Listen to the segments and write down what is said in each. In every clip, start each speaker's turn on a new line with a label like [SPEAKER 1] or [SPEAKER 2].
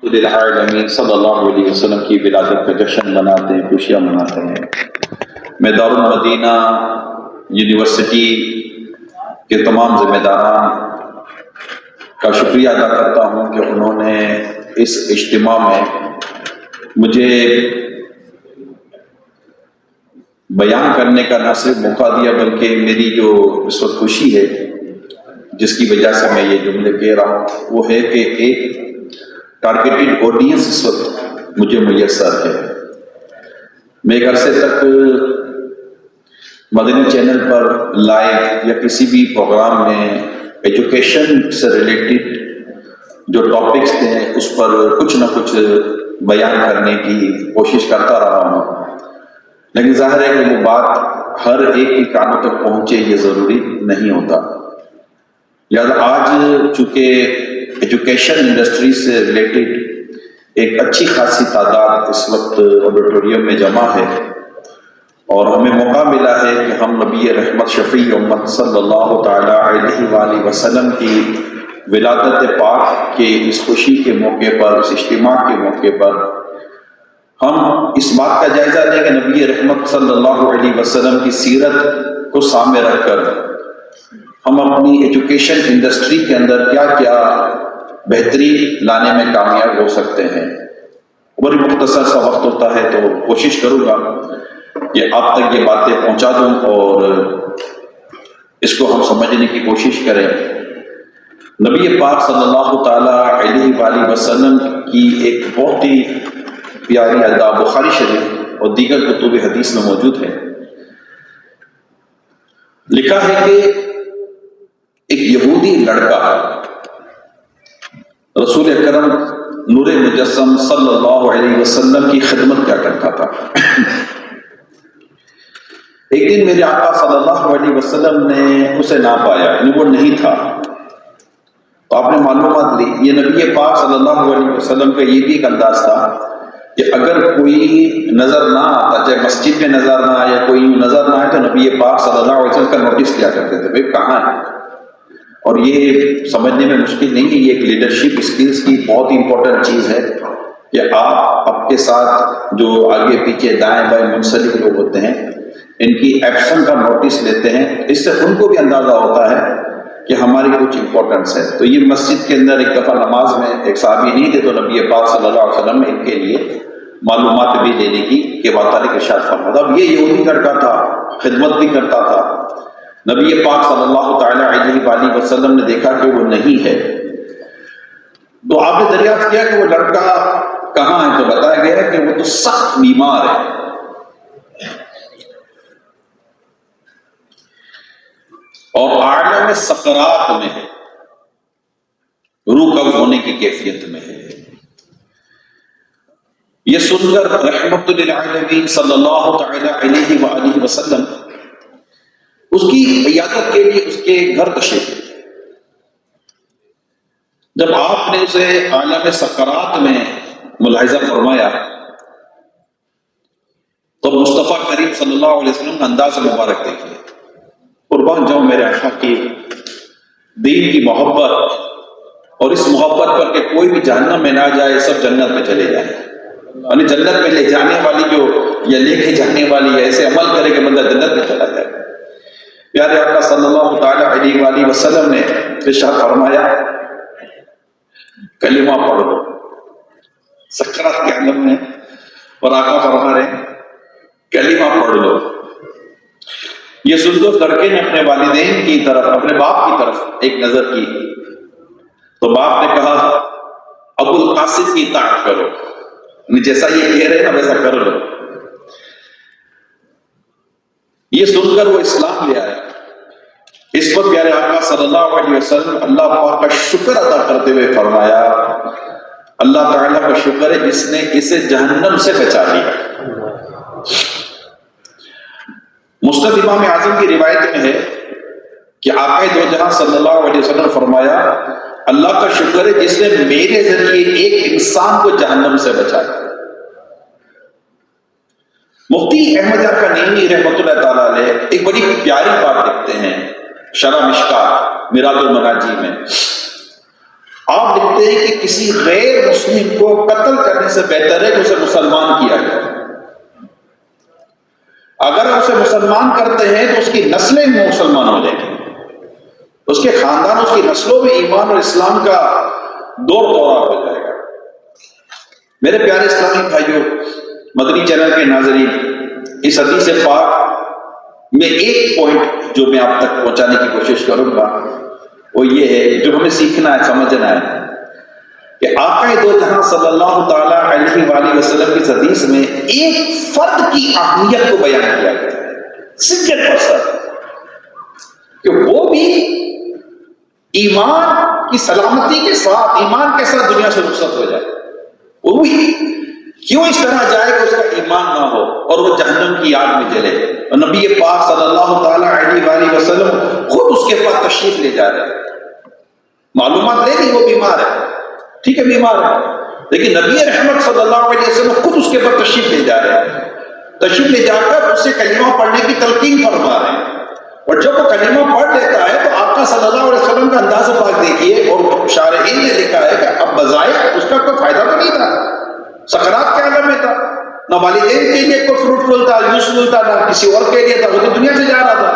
[SPEAKER 1] للعالمین صلی اللہ علیہ وسلم کی ولادت کا جشن مناتے ہیں، خوشیاں مناتے ہیں۔ میں دارالمدینہ یونیورسٹی کے تمام ذمہ داران کا شکریہ ادا کرتا ہوں کہ انہوں نے اس اجتماع میں مجھے بیان کرنے کا نہ صرف موقع دیا بلکہ میری جو اس وقت خوشی ہے جس کی وجہ سے میں یہ جملے کہہ رہا ہوں وہ ہے کہ ایک ٹارگیٹڈ آڈینس اس وقت مجھے میسر ہے۔ میں ایک عرصے تک مدنی چینل پر لائیو یا کسی بھی پروگرام میں ایجوکیشن سے ریلیٹڈ جو ٹاپکس تھے اس پر کچھ نہ کچھ بیان کرنے کی کوشش کرتا رہا ہوں، لیکن ظاہر ہے کہ وہ بات ہر ایک کی کانوں تک پہنچے یہ ضروری نہیں ہوتا۔ لہٰذا آج چونکہ ایجوکیشن انڈسٹری سے ریلیٹڈ ایک اچھی خاصی تعداد اس وقت آڈیٹوریم میں جمع ہے اور ہمیں موقع ملا ہے کہ ہم نبی رحمت شفیع امت صلی اللہ تعالیٰ علیہ وآلہ وسلم کی ولادت پاک کے اس خوشی کے موقع پر، اس اجتماع کے موقع پر ہم اس بات کا جائزہ لیں کہ نبی رحمت صلی اللہ علیہ وسلم کی سیرت کو سامنے رکھ کر ہم اپنی ایجوکیشن انڈسٹری کے اندر کیا کیا بہتری لانے میں کامیاب ہو سکتے ہیں۔ بڑی مختصر سا وقت ہوتا ہے تو کوشش کروں گا کہ آپ تک یہ باتیں پہنچا دوں اور اس کو ہم سمجھنے کی کوشش کریں۔ نبی پاک صلی اللہ تعالیٰ علیہ وآلہ وسلم کی ایک بہت ہی پیاری ادا بخاری شریف اور دیگر کتب حدیث میں موجود ہے۔ لکھا ہے کہ ایک یہودی لڑکا رسول اکرم نور مجسم صلی اللہ علیہ وسلم کی خدمت کیا کرتا تھا۔ ایک دن میرے آقا صلی اللہ علیہ وسلم نے اسے نہ پایا، یعنی وہ نہیں تھا، تو آپ نے معلومات لی۔ یہ نبی پاک صلی اللہ علیہ وسلم کا یہ بھی ایک انداز تھا کہ اگر کوئی نظر نہ آتا، چاہے مسجد میں نظر نہ آئے یا کوئی نظر نہ آئے، تو نبی پاک صلی اللہ علیہ وسلم کا نوٹس کیا کرتے تھے، بھائی کہاں ہے۔ اور یہ سمجھنے میں مشکل نہیں ہے، یہ ایک لیڈرشپ اسکلز کی بہت ہی امپورٹنٹ چیز ہے کہ آپ کے ساتھ جو آگے پیچھے دائیں بائیں منسلک لوگ ہوتے ہیں ان کی ایبسنٹ کا نوٹس لیتے ہیں، اس سے ان کو بھی اندازہ ہوتا ہے کہ ہماری کچھ امپورٹنس ہے۔ تو یہ مسجد کے اندر ایک دفعہ نماز میں ایک صحابی نہیں تھے، تو نبی پاک صلی اللہ علیہ وسلم نے ان کے لیے معلومات بھی دینے کی کہ بات کے ارشاد فرمایا۔ اب یہ یہودی لڑکا تھا، خدمت بھی کرتا تھا، نبی پاک صلی اللہ تعالیٰ علیہ وآلہ وسلم نے دیکھا کہ وہ نہیں ہے، تو آپ نے دریافت کیا کہ وہ لڑکا کہاں ہے، تو بتایا گیا ہے کہ وہ تو سخت بیمار ہے اور عالم سکرات میں ہے، روح قبض ہونے کی کیفیت میں ہے۔ یہ سن کر رحمت للعالمین صلی اللہ تعالیٰ علیہ وآلہ وسلم اس کی عیادت کے لیے اس کے گھر تشریف لے۔ جب آپ نے اسے عالم سکرات میں ملاحظہ فرمایا تو مصطفیٰ کریم صلی اللہ علیہ وسلم کا انداز مبارک دیکھیے۔ قربان جاؤں میرے آقا کی دین کی محبت اور اس محبت پر کہ کوئی بھی جہنم میں نہ جائے، سب جنت میں چلے جائیں، یعنی جنت میں لے جانے والی جو یا لے کے جانے والی ایسے عمل کرے کہ بندہ جنت میں چلا جائے۔ پیارے آقا صلی اللہ تعالیٰ علیہ وآلہ وسلم نے ارشاد فرمایا کلمہ پڑھ لو سکرات کے عالم میں، اور آقا فرما رہے ہیں کلمہ پڑھ لو۔ یہ سن کر لڑکے نے اپنے والدین کی طرف، اپنے باپ کی طرف ایک نظر کی، تو باپ نے کہا ابو القاسم کی اطاعت کرو، جیسا یہ کہہ رہے ہیں نا ویسا کر لو۔ یہ سن کر وہ اسلام لے آیا۔ اس پر پیارے آقا صلی اللہ علیہ وسلم اللہ پاک کا شکر ادا کرتے ہوئے فرمایا اللہ تعالیٰ کا شکر ہے جس نے اسے جہنم سے بچا لیا۔ مسند امام اعظم کی روایت میں ہے کہ آقا دو جہاں صلی اللہ علیہ وسلم فرمایا اللہ کا شکر ہے جس نے میرے ذریعے ایک انسان کو جہنم سے بچایا۔ مفتی احمد یار کنیمی رحمۃ اللہ تعالیٰ علیہ ایک بڑی پیاری بات لکھتے ہیں شرح مشکات میرات المناجی میں۔ آپ لکھتے ہیں کہ کسی غیر مسلم کو قتل کرنے سے بہتر ہے کہ اسے مسلمان کیا جائے. اگر اسے مسلمان کرتے ہیں تو اس کی نسلیں مسلمان ہو جائیں گی، اس کے خاندان، اس کی نسلوں میں ایمان اور اسلام کا دور دورہ ہو جائے گا. میرے پیارے اسلامی بھائیوں، مدنی چینل کے ناظرین، اس حدیث پاک میں ایک پوائنٹ جو میں آپ تک پہنچانے کی کوشش کروں گا وہ یہ ہے، جو ہمیں سیکھنا ہے، سمجھنا ہے، کہ آقا دو جہاں صلی اللہ تعالیٰ علیہ وآلہ وسلم کی حدیث میں ایک فرد کی اہمیت کو بیان کیا گیا ہے، سنگل پرسن، کہ وہ بھی ایمان کی سلامتی کے ساتھ، ایمان کے ساتھ دنیا سے رخصت ہو جائے. وہ بھی کیوں اس طرح جائے کہ اس کا ایمان نہ ہو اور وہ جہنم کی آگ میں جلے. اور نبی پاک صلی اللہ تعالیٰ علیہ وآلہ وسلم خود اس کے پاس تشریف لے جا رہے ہیں. معلومات لے لی وہ بیمار ہے، ٹھیک ہے بیمار ہے، لیکن نبی رحمت صلی اللہ علیہ وسلم خود اس کے پاس تشریف لے جا رہے ہیں. تشریف لے جا کر اس سے کلمہ پڑھنے کی تلقین فرما رہے ہیں. اور جب وہ کلمہ پڑھ لیتا ہے تو آقا صلی اللہ علیہ وسلم کا انداز پاک دیکھیے، اور شارحین نے لکھا ہے کہ اب بظاہر اس کا کوئی فائدہ تو نہیں تھا، سکرات کے عالم میں تھا، نہ والدین کے لیے کوئی فروٹفل تھا، یوزفل تھا، نہ کسی اور کے لیے تھا، وہ تو دنیا سے جا رہا تھا.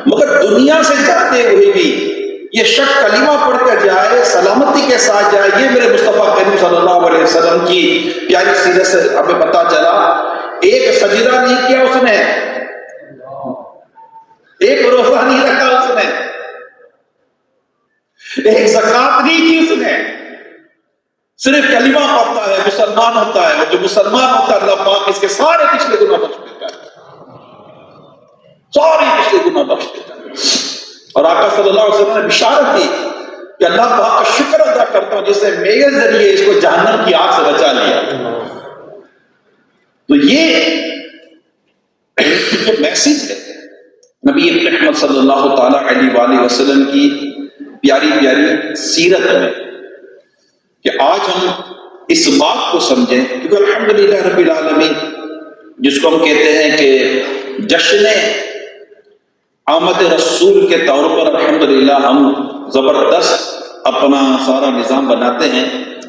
[SPEAKER 1] مگر دنیا سے جاتے ہوئے بھی یہ شخص کلمہ پڑھ کر جائے، سلامتی کے ساتھ جائے، یہ میرے مصطفیٰ کریم صلی اللہ علیہ وسلم کی پیاری سیرت سے ہمیں پتہ چلا. ایک سجدہ نہیں کیا اس نے، ایک روزہ نہیں رکھا اس نے، ایک زکات نہیں کی اس نے، صرف کلمہ پڑھتا ہے مسلمان ہوتا ہے. اور جو مسلمان ہوتا ہے اللہ پاک اس کے سارے پچھلے گناہ بخش دیتا ہے، سارے پچھلے گناہ بخش دیتا ہے. اور آقا صلی اللہ علیہ وسلم نے بشارت دی کہ اللہ پاک کا شکر ادا کرتا ہوں جس نے میرے ذریعے اس کو جہنم کی آگ سے بچا لیا. تو یہ جو میسج ہے نبی رحمت صلی اللہ تعالیٰ علیہ وآلہ وسلم کی پیاری پیاری سیرت میں، کہ آج ہم اس بات کو سمجھیں، کیونکہ الحمدللہ رب العالمین جس کو ہم کہتے ہیں کہ جشن آمد رسول کے طور پر الحمدللہ ہم زبردست اپنا سارا نظام بناتے ہیں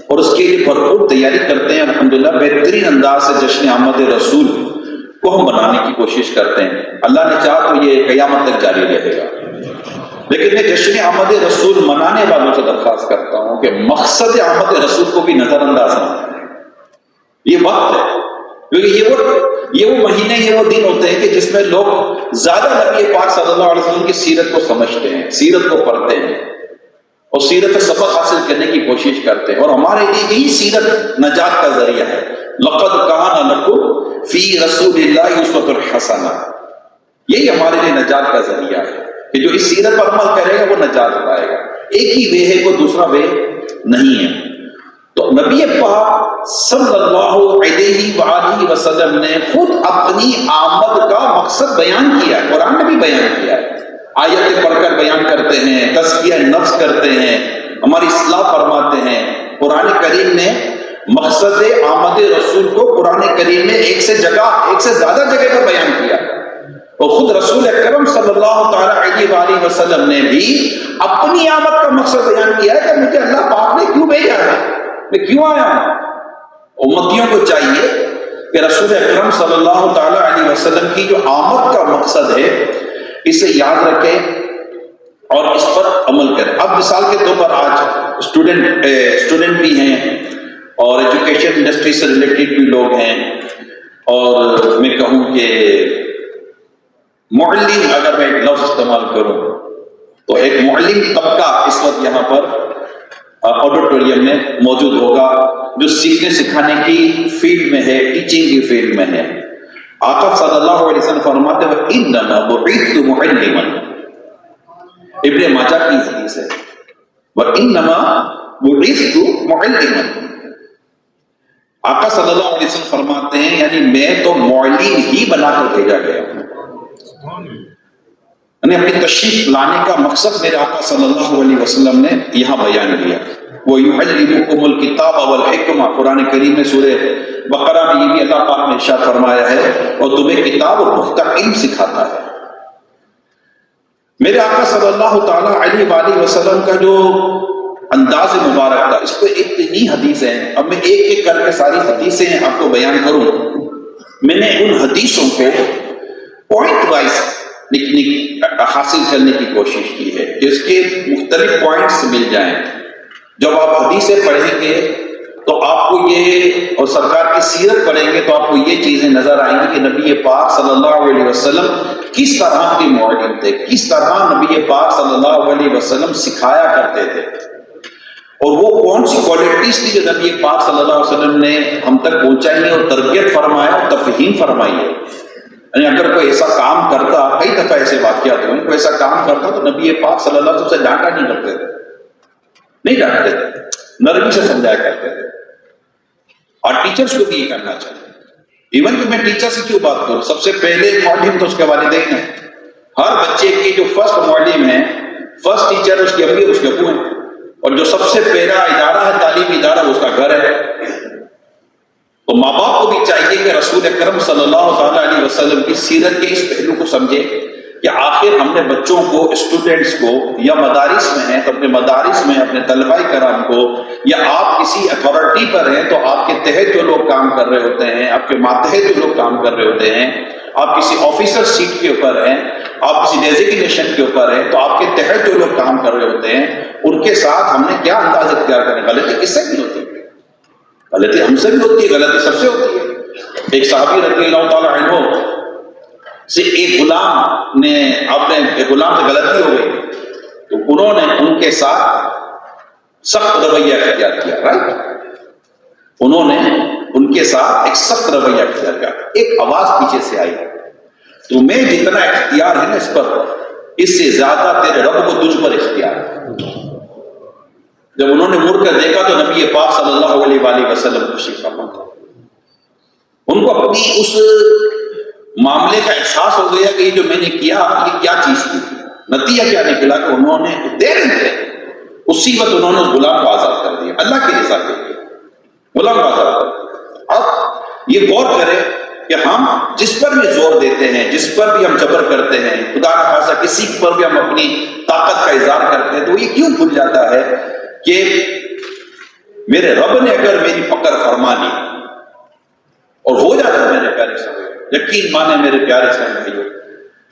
[SPEAKER 1] اور اس کے لیے بھرپور تیاری کرتے ہیں. الحمدللہ بہترین انداز سے جشن آمد رسول کو ہم بنانے کی کوشش کرتے ہیں. اللہ نے چاہا تو یہ قیامت تک جاری رہے گا. لیکن میں جشن آمد رسول منانے والوں سے درخواست کرتا ہوں کہ مقصد آمد رسول کو بھی نظر انداز نہ کریں. یہ وقت ہے، کیونکہ یہ وہ مہینے، یہ وہ دن ہوتے ہیں کہ جس میں لوگ زیادہ نبی پاک صلی اللہ علیہ وسلم کی سیرت کو سمجھتے ہیں، سیرت کو پڑھتے ہیں اور سیرت سے سبق حاصل کرنے کی کوشش کرتے ہیں. اور ہمارے لیے یہی سیرت نجات کا ذریعہ ہے. لقد کان لکم فی رسول اللہ اسوۃ حسنہ، یہی ہمارے لیے نجات کا ذریعہ ہے کہ جو اس سیرت پر عمل کرے گا وہ نجات پائے گا. ایک ہی وے ہے، کوئی دوسرا وے نہیں ہے. تو نبی پاک صلی اللہ علیہ وآلہ وسلم نے خود اپنی آمد کا مقصد بیان کیا ہے، قرآن نے بھی بیان کیا ہے. آیتیں پڑھ کر بیان کرتے ہیں، تزکیہ نفس کرتے ہیں، ہماری اصلاح فرماتے ہیں. قرآن کریم نے مقصد آمد رسول کو قرآن کریم نے ایک سے زیادہ جگہ پر بیان کیا. اور خود رسول اکرم صلی اللہ تعالیٰ علیہ وآلہ وسلم نے بھی اپنی آمد کا مقصد بیان کیا ہے کہ مجھے اللہ پاک نے کیوں بھیجا ہے، میں کیوں آیا ہوں. امتیوں کو چاہیے کہ رسول اکرم صلی اللہ تعالیٰ علیہ وسلم کی جو آمد کا مقصد ہے اسے یاد رکھیں اور اس پر عمل کریں. اب مثال کے طور پر آج اسٹوڈنٹ بھی ہیں اور ایجوکیشن انڈسٹری سے ریلیٹڈ بھی لوگ ہیں، اور میں کہوں کہ معلم، اگر میں ایک لفظ استعمال کروں تو ایک معلم طبقہ اس وقت یہاں پر آڈیٹوریم میں موجود ہوگا جو سیکھنے سکھانے کی فیلڈ میں ہے، ٹیچنگ کی فیلڈ میں ہے. آقا صلی اللہ علیہ وسلم فرماتے ہیں وَإِنَّمَا بُعِثْتُ مُعَلِّمًا، ابن ماجہ کی حدیث ہے. وَإِنَّمَا بُعِثْتُ مُعَلِّمًا، آقا صلی اللہ علیہ وسلم فرماتے ہیں یعنی میں تو معلم ہی بنا کر بھیجا گیا ہوں. یعنی اپنی تشریف لانے کا مقصد میرے آقا صلی اللہ علیہ وسلم نے یہاں بیان کیا. وَيُعَلِّمُكُمُ الْكِتَابَ وَالْحِكْمَةَ، قرآن کریم میں سورہ بقرہ میں یہ بھی اللہ پاک نے ارشاد فرمایا ہے اور تمہیں کتاب اور پختہ علم سکھاتا ہے. میرے آقا صلی اللہ تعالیٰ علیہ وآلہ وسلم کا جو انداز مبارک تھا. اس پہ اتنی حدیثیں ہیں. اب میں ایک ایک کر کے ساری حدیثیں آپ کو بیان کروں. میں نے ان حدیثوں کو پوائنٹ وائز حاصل کرنے کی کوشش کی ہے کہ اس کے مختلف پوائنٹس مل جائیں. جب آپ حدیثیں پڑھیں گے تو آپ کو یہ، اور سرکار کی سیرت پڑھیں گے تو آپ کو یہ چیزیں نظر آئیں گی کہ نبی پاک صلی اللہ علیہ وسلم کس طرح کے معلم تھے، کس طرح نبی پاک صلی اللہ علیہ وسلم سکھایا کرتے تھے، اور وہ کون سی کوالٹیز تھی جو نبی پاک صلی اللہ علیہ وسلم نے ہم تک پہنچائی ہے اور تربیت فرمایا اور تفہیم فرمائی ہے. یعنی اگر کوئی ایسا کام کرتا، کئی دفعہ ایسے واقعات ہوئے، کوئی ایسا کام کرتا تو نبی پاک صلی اللہ علیہ وسلم سے ڈانٹا نہیں کرتے تھے، نہیں ڈانٹتے تھے، نرمی سے سمجھایا کرتے تھے. اور ٹیچرز کو بھی یہ کرنا چاہیے. ایون کہ میں ٹیچر سے کیوں بات کروں، سب سے پہلے معلم تو اس کے والدین ہیں. ہر بچے کی جو فرسٹ معلم ہے، فرسٹ ٹیچر اس کی امی اور اس کے ابو ہیں، اور جو سب سے پہلا ادارہ ہے، تعلیمی ادارہ، وہ اس کا گھر ہے. تو ماں باپ کو بھی چاہیے کہ رسول اکرم صلی اللہ تعالیٰ علیہ وسلم کی سیرت کے اس پہلو کو سمجھے کہ آخر ہم نے بچوں کو، اسٹوڈنٹس کو، یا مدارس میں ہیں تو اپنے مدارس میں اپنے طلبہ کرام کو، یا آپ کسی اتھارٹی پر ہیں تو آپ کے تحت جو لوگ کام کر رہے ہوتے ہیں، آپ کے ماتحت جو لوگ کام کر رہے ہوتے ہیں، آپ کسی آفیسر سیٹ کے اوپر ہیں، آپ کسی ڈیزیگنیشن کے اوپر ہیں، تو آپ کے تحت جو لوگ کام کر رہے ہوتے ہیں ان کے ساتھ ہم نے کیا انداز اختیار کرنا. غلطی کس سے بھی ہوتی ہے، غلطی ہم سے بھی ہوتی ہے، غلطی سب سے ہوتی ہے. ایک صحابی رضی اللہ تعالیٰ عنہ سے ایک غلام نے، ایک غلام سے غلطی ہو گئی تو انہوں نے ان کے ساتھ سخت رویہ اختیار کیا. رائٹ، انہوں نے ان کے ساتھ ایک سخت رویہ اختیار کیا. ایک آواز پیچھے سے آئی، تمہیں جتنا اختیار ہے نا اس پر، اس سے زیادہ تیرے رب کو تجھ پر اختیار ہے. جب انہوں نے مڑ کر دیکھا تو نبی پاک صلی اللہ علیہ وآلہ وسلم تشریف فرما تھا. ان کو اپنی اس معاملے کا احساس ہو گیا کہ یہ جو میں نے کیا یہ کیا چیز تھی. نتیجہ کیا نکلا کہ انہوں نے دیر تھے اسی وقت انہوں نے اس غلام کو آزاد کر دیا. اللہ کی رضا کے لیے غلام کو آزاد کر دیا. اب یہ غور کرے کہ ہم جس پر بھی زور دیتے ہیں، جس پر بھی ہم جبر کرتے ہیں، خدا نہ خاصہ کسی پر بھی ہم اپنی طاقت کا اظہار کرتے ہیں، تو یہ کیوں بھول جاتا ہے کہ میرے رب نے اگر میری پکڑ فرما لی اور ہو جاتا ہے میرے پیارے سامنے، یقین مانے میرے پیارے سامنے،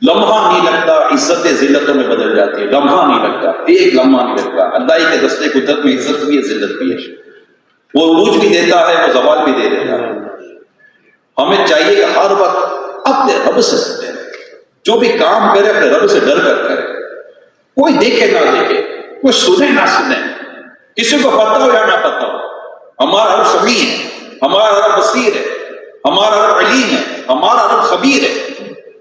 [SPEAKER 1] لمحہ نہیں لگتا، عزت ذلتوں میں بدل جاتی ہے. لمحہ نہیں لگتا، ایک لمحہ نہیں لگتا. اللہ ہی کے دستے قدرت میں عزت بھی ہے، ذلت بھی ہے. وہ عروج بھی دیتا ہے، وہ زوال بھی دے دیتا ہے. ہمیں چاہیے کہ ہر وقت اپنے رب سے ڈرے، جو بھی کام کرے اپنے رب سے ڈر کر کرے. کوئی دیکھے نہ دیکھے، کوئی سنے نہ سنے، کسی کو پتہ ہو یا نہ پتہ ہو، ہمارا رب سمیع ہے، ہمارا رب بصیر ہے، ہمارا رب علیم ہے، ہمارا رب خبیر ہے.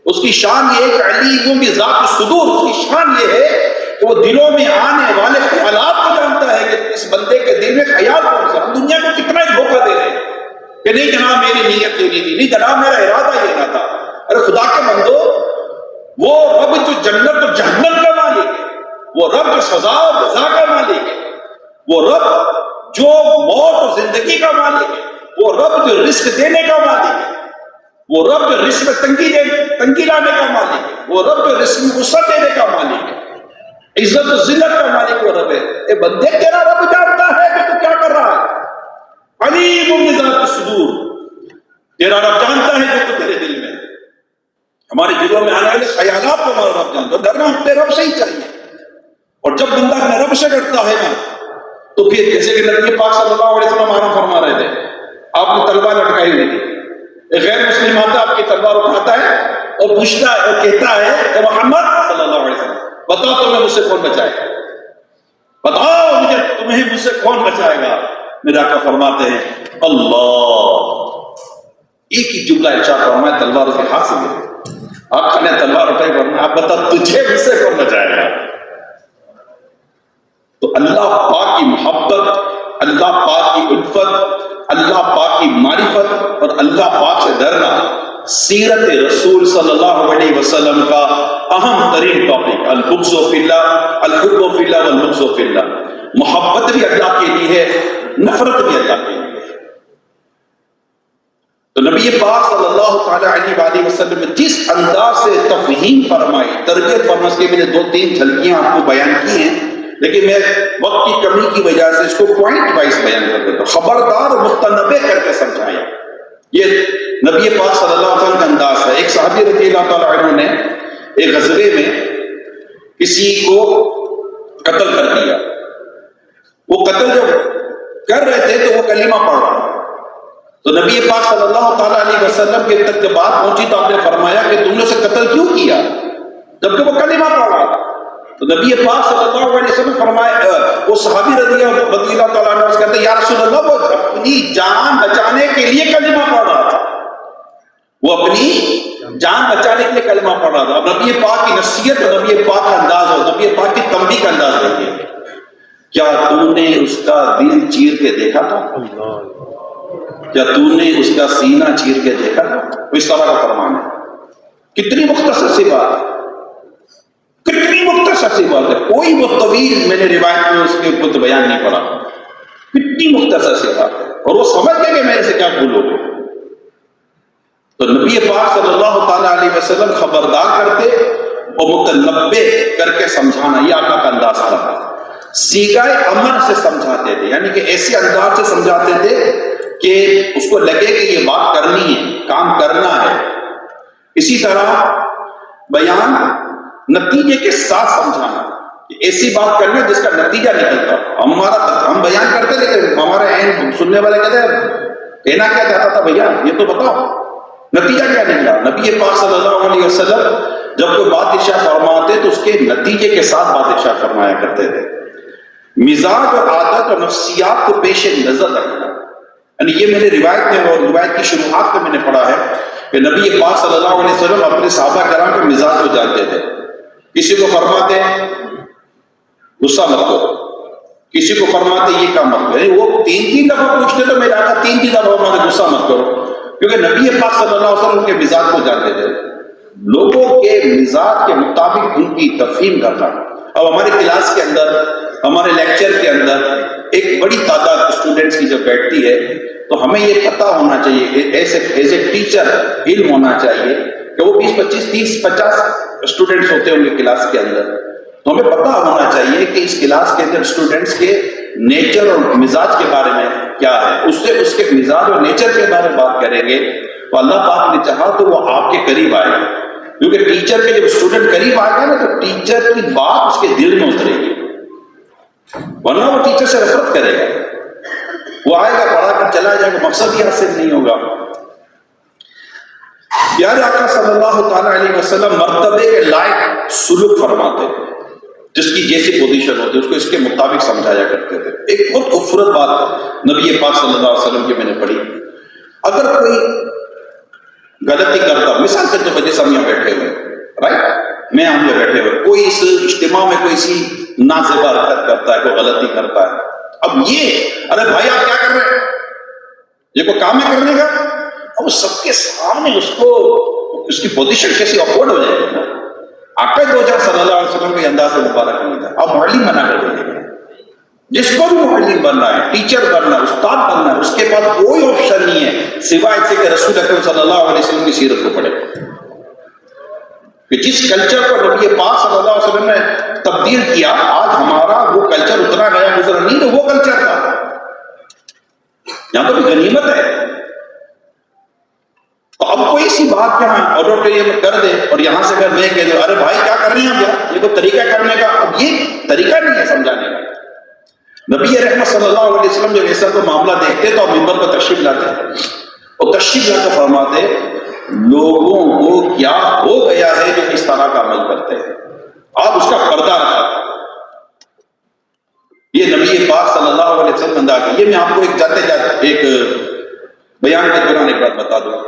[SPEAKER 1] اس کی شان یہ ہے کہ علیم بذات صدور، اس کی شان یہ ہے کہ وہ دلوں میں آنے والے خیالات کو جانتا ہے کہ اس بندے کے دل میں خیال کون سا. ہم دنیا کو کتنا ہی دھوکہ دے رہے ہیں کہ نہیں جناب میری نیت یہ نہیں تھی، نہیں جناب میرا ارادہ یہ نہ تھا. ارے خدا کے بندو، وہ رب جو جنت اور جہنم کا مالک ہے، وہ رب جو سزا اور جزا کا مالک ہے، وہ رب جو موت اور زندگی کا مالک ہے، وہ رب جو رزق دینے کا مالک ہے، وہ رب جو رزق میں تنگی لانے کا مالک ہے، وہ رب جو رزق میں وسعت دینے کا مالک ہے، عزت و ذلت کا مالک وہ رب ہے. اے بندے، تیرا رب جانتا ہے کہ تو کیا کر رہا ہے. علیم بذات الصدور، تیرا رب جانتا ہے جو تیرے دل میں. ہمارے دلوں میں آنے والے خیالات کو ہمارا رب جانتا ہے. ڈرنا اپنے رب سے ہی چاہیے. اور جب بندہ اپنے رب سے ڈرتا ہے نا تو پھر جیسے کہ نبی پاک صلی اللہ علیہ وسلم آرام فرما رہے تھے، آپ نے تلوار لٹکائی ہوئی تھی، ایک غیر مسلم آتا آپ کی تلوار اٹھاتا ہے اور پوچھتا ہے اور کہتا ہے اے محمد صلی اللہ علیہ وسلم، بتاؤ تمہیں مجھ سے کون بچائے گا، بتاؤ مجھے تمہیں مجھ سے کون بچائے گا. میرے آقا فرماتے ہیں اللہ. ایک ہی جملہ ارشاد فرمایا، تلوار اس کے ہاتھ سے گرے. آقا نے تلوار اٹھائی، فرمایا آپ بتا تجھے مجھ سے کون بچائے گا. تو اللہ پاک کی محبت، اللہ پاک کی الفت، اللہ پاک کی معرفت اور اللہ پاک سے ڈرنا سیرت رسول صلی اللہ علیہ وسلم کا اہم ترین ٹاپک. البغض فی اللہ، الحب فی اللہ والبغض فی اللہ. محبت بھی اللہ کے لیے ہے، نفرت بھی اللہ کے لیے ہے. تو نبی پاک صلی اللہ تعالی علیہ وآلہ وسلم نے جس انداز سے تفہیم فرمائی، تربیت فرمائی، اس کے میں نے 2-3 جھلکیاں آپ کو بیان کی ہیں. لیکن میں وقت کی کمی کی وجہ سے اس کو پوائنٹ وائز بیان کر دیتا ہوں. خبردار متنبع کر کے سمجھایا. یہ نبی پاک صلی اللہ علیہ وسلم کا انداز ہے. ایک صحابی رضی اللہ تعالیٰ عنہ نے ایک غزوے میں کسی کو قتل کر دیا. وہ قتل جب کر رہے تھے تو وہ کلمہ پڑھ رہا تھا. تو نبی پاک صلی اللہ تعالیٰ علیہ وسلم کے تک جب بات پہنچی تو آپ نے فرمایا کہ تم نے اسے قتل کیوں کیا جبکہ وہ کلمہ پڑھ رہا تھا؟ تو نبی پاک صلی اللہ علیہ وسلم فرمایا, وہ صحابی رضی اللہ تعالیٰ عنہ کہتے ہیں یا رسول اللہ وہ اپنی جان بچانے کے لیے کلمہ پڑھ رہا تھا, وہ اپنی جان بچانے کے لیے کلمہ پڑھ رہا تھا. نبی پاک کی نصیحت اور نبی پاک کا انداز اور نبی پاک کی تنبیہ کا انداز دیکھیے. کیا تم نے اس کا دل چیر کے دیکھا تھا؟ کیا تم نے اس کا سینہ چیر کے دیکھا تھا؟ اس طرح کا فرمان ہے. کتنی مختصر سی بات ہے, کتنی مختصر سی بات ہے. کوئی وہ طویل میں نے روایت میں اس کے اوپر بیان نہیں پڑا. کتنی مختصر سی بات ہے اور وہ سمجھ گئے کہ میرے سے کیا بھول ہو گئی. تو نبی پاک صلی اللہ تعالیٰ علیہ وسلم خبردار کرتے اور متنبع کر کے سمجھانا, یہ آقا کا انداز تھا. سیغہ امر سے سمجھاتے تھے, یعنی کہ ایسے انداز سے سمجھاتے تھے کہ اس کو لگے کہ یہ بات کرنی ہے, کام کرنا ہے. اسی طرح بیان نتیجے کے ساتھ سمجھانا, ایسی بات کرنا جس کا نتیجہ نکلتا. ہم بیان کرتے لیکن ہمارے عین سننے والے کہتے ہیں کہنا کیا چاہتا تھا بھیا, یہ تو بتاؤ نتیجہ کیا نکلا. نبی پاک صلی اللہ علیہ وسلم جب کوئی بات ارشاد فرماتے تو اس کے نتیجے کے ساتھ بات ارشاد فرمایا کرتے تھے. مزاج اور عادت اور نفسیات کو پیش نظر رکھنا, یعنی یہ میرے روایت میں اور روایت کی شروعات میں نے پڑھا ہے کہ نبی پاک صلی اللہ علیہ وسلم اپنے صحابہ کرام کے مزاج کو جانتے تھے. کسی کو فرماتے غصہ مت کرو, کسی کو فرماتے یہ کام مت کرو. وہ تین دفعہ پوچھتے تو میرے آقا تین دفعہ فرماتے غصہ مت کرو, کیونکہ نبی پاک صلی اللہ علیہ وسلم کے مزاج کو جانتے تھے. لوگوں کے مزاج کے مطابق ان کی تفہیم کرنا. اب ہماری کلاس کے اندر, ہمارے لیکچر کے اندر ایک بڑی تعداد اسٹوڈنٹس کی جب بیٹھتی ہے تو ہمیں یہ پتہ ہونا چاہیے, ایز اے ٹیچر علم ہونا چاہیے کہ وہ 20 25 30 50 اسٹوڈنٹس ہوتے ہوں گے کلاس کے اندر. تو ہمیں پتہ ہونا چاہیے کہ اس کلاس کے اندر اسٹوڈنٹس کے نیچر اور مزاج کے بارے میں کیا ہے. اس سے اس کے مزاج اور نیچر کے بارے میں بات کریں گے تو اللہ پاک نے چاہا تو وہ آپ کے قریب آئے گا, کیونکہ ٹیچر کے جب اسٹوڈنٹ قریب آئے گا نا تو ٹیچر کی بات اس کے دل میں اترے گی, ورنہ وہ ٹیچر سے نفرت کرے گا. وہ آئے گا پڑھا کر چلا جائے گا, مقصد ہی حاصل نہیں ہوگا. پیارے آقا صلی اللہ تعالیٰ علیہ وسلم مرتبے کے لائق سلوک فرماتے, جس کی جیسی پوزیشن ہوتی اس کو اس کے مطابق سمجھایا کرتے تھے. ایک بہت خوبصورت بات نبی پاک صلی اللہ علیہ وسلم کی میں نے پڑھی. اگر کوئی غلطی کرتا, مثال کے طور پر جیسے ہم یہاں بیٹھے ہوئے, رائٹ, میں ہم یہاں بیٹھے ہوئے, کوئی اس اجتماع میں کوئی سی نازیبہ حرکت کرتا ہے, کوئی غلطی کرتا ہے. اب یہ ارے بھائی آپ کیا کر رہے ہیں, یہ کوئی کام ہے کرنے کا, اب سب کے سامنے اس کو اس کی پوزیشن کیسی آکورڈ ہو جائے گی. آقا دو جہاں صلی اللہ علیہ وسلم کے انداز سے مبارک نہیں تھا. اب معلم بنا کر دیں گے, جس کو بھی معلم بننا ہے, ٹیچر بننا ہے, استاد بننا ہے, اس کے پاس کوئی آپشن نہیں ہے سوائے سے کہ رسول اکرم صلی اللہ علیہ وسلم کی سیرت کو پڑھے. کہ جس کلچر کو نبی پاک صلی اللہ علیہ وسلم نے تبدیل کیا, آج ہمارا وہ کلچر اتنا گیا گزرا نہیں تو وہ کلچر تھا. یہاں تو بھی غنیمت ہے. تو اب کوئی سی بات کیا ہے آڈیٹوریم میں کر دے اور یہاں سے اگر میں کہہ دوں ارے بھائی کیا کر رہے ہیں آپ, یہ تو طریقہ کرنے کا, اب یہ طریقہ نہیں ہے سمجھانے کا. نبی رحمت صلی اللہ علیہ وسلم جب ایسا کوئی معاملہ دیکھتے تو آپ منبر پر تشریف لاتے اور تشریف لا کر فرماتے لوگوں کو کیا ہو گیا ہے جو اس طرح کا عمل کرتے ہیں, آپ اس کا پردہ رکھا. یہ نبی پاک صلی اللہ علیہ وسلم انداز ہے. یہ میں آپ کو ایک جاتے جاتے ایک بیان کے دوران ایک بات بتا دوں.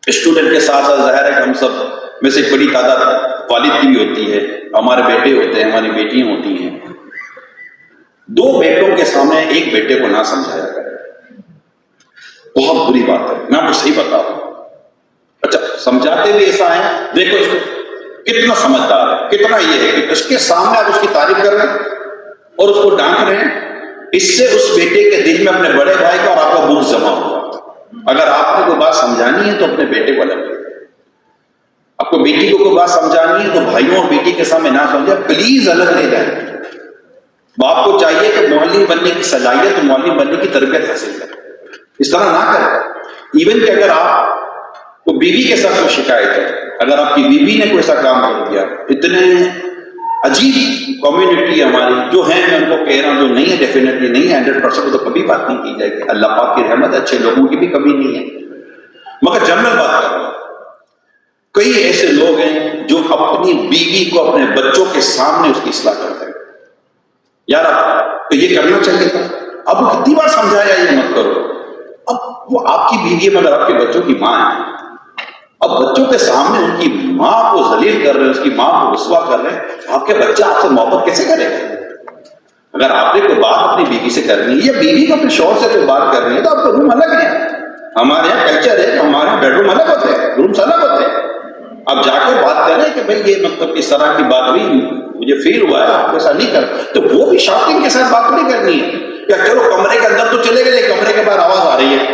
[SPEAKER 1] اسٹوڈنٹ کے ساتھ ساتھ ظاہر ہے کہ ہم سب میں سے ایک بڑی تعداد والد کی بھی ہوتی ہے, ہمارے بیٹے ہوتے ہیں, ہماری بیٹیاں ہوتی ہیں. دو بیٹوں کے سامنے ایک بیٹے کو نہ سمجھایا کرے, بہت بری بات ہے. میں آپ کو صحیح بتا رہا ہوں. اچھا سمجھاتے بھی ایسا ہے, دیکھو اس کو کتنا سمجھدار ہے, کتنا یہ ہے کہ اس کے سامنے آپ اس کی تعریف کر رہے ہیں اور اس کو ڈانٹ رہے ہیں. اس سے اس بیٹے کے دل میں اپنے بڑے بھائی کا اور آپ کا بغض جمع ہوا. اگر آپ نے کوئی بات سمجھانی ہے تو اپنے بیٹے کو الگ کریں. آپ کو بیٹی کو کوئی بات سمجھانی ہے تو بھائیوں اور بیٹی کے سامنے نہ سمجھا, پلیز الگ لے جائیں. باپ کو چاہیے کہ معلم بننے کی صلاحیت، معلم بننے کی تربیت حاصل کرے، اس طرح نہ کرے۔ ایون کہ اگر آپ کو بیوی کے ساتھ کوئی شکایت ہے، اگر آپ کی بیوی نے کوئی ایسا کام کر دیا، اتنے عجیب کمیونٹی ہماری جو ہیں، میں ان کو کہہ رہا ہوں، جو نہیں ہے ڈیفینیٹلی نہیں ہے 100%، تو کبھی بات نہیں کی جائے گی، اللہ پاک کی رحمت، اچھے لوگوں کی بھی کمی نہیں ہے، مگر جنرل بات کر رہا ہوں۔ کئی ایسے لوگ ہیں جو اپنی بیوی کو اپنے بچوں کے سامنے اس کی اصلاح کرتے ہیں، یار تو یہ کرنا چاہیے تھا، اب کتنی بار سمجھایا یہ مت کرو، اب وہ آپ کی بیوی ہے مگر آپ کے بچوں کی ماں ہے، اب بچوں کے سامنے ان کی ماں کو ذلیل کر رہے ہیں، اس کی ماں کو رسوا کر رہے ہیں، آپ کے بچہ آپ سے محبت کیسے کرے گا؟ اگر آپ نے کوئی بات اپنی بیوی سے کرنی ہے یا بیوی کو اپنے شوہر سے کوئی بات کرنی ہے تو آپ کا روم الگ ہے۔ ہمارے یہاں کلچر ہے کہ ہمارے یہاں بیڈ روم الگ ہوتے ہیں، رومس الگ ہوتے ہیں، آپ جا کر بات کریں کہ بھائی یہ مطلب اس طرح کی بات ہوئی، مجھے فیل ہوا ہے، آپ ایسا نہیں کر، تو وہ بھی شاپنگ کے ساتھ بات نہیں کرنی ہے، کیا چلو کمرے کے اندر تو چلے گئے، کمرے کے باہر آواز آ رہی ہے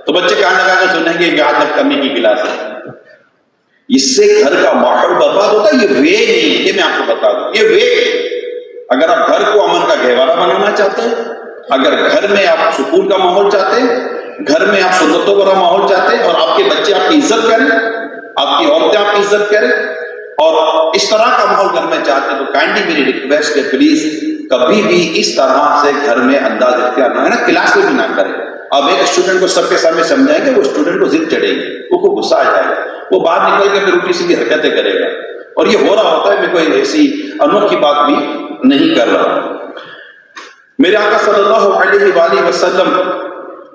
[SPEAKER 1] تو بچے کان لگا کے سنیں گے کہ آج تک کمی کی گلاس ہے، اس سے گھر کا ماحول برباد ہوتا ہے۔ یہ وے نہیں ہے، یہ میں آپ کو بتا دوں، یہ وے ہے۔ اگر آپ گھر کو امن کا گہوارہ بنانا چاہتے ہیں، اگر گھر میں آپ سکون کا ماحول چاہتے ہیں، گھر میں آپ سنتوں والا ماحول چاہتے ہیں، اور آپ کے بچے آپ کی عزت کریں، آپ کی عورتیں آپ کی عزت کریں، اور اس طرح کا ماحول گھر میں چاہتے ہیں، تو کائنڈلی میری ریکویسٹ ہے پلیز کبھی بھی اس طرح سے گھر میں انداز اختیار نہ کریں، کلاس میں بھی نہ کریں۔ اب ایک اسٹوڈنٹ کو سب کے سامنے سمجھائیں گے، وہ اسٹوڈنٹ کو ضد چڑھے گی، وہ کو غصہ آ جائے گا، وہ باہر نکل کے پھر الٹی سیدھی حرکتیں کرے گا، اور یہ ہو رہا ہوتا ہے۔ میں کوئی ایسی انوکھی بات بھی نہیں کر رہا۔ میرے آقا صلی اللہ علیہ وآلہ وسلم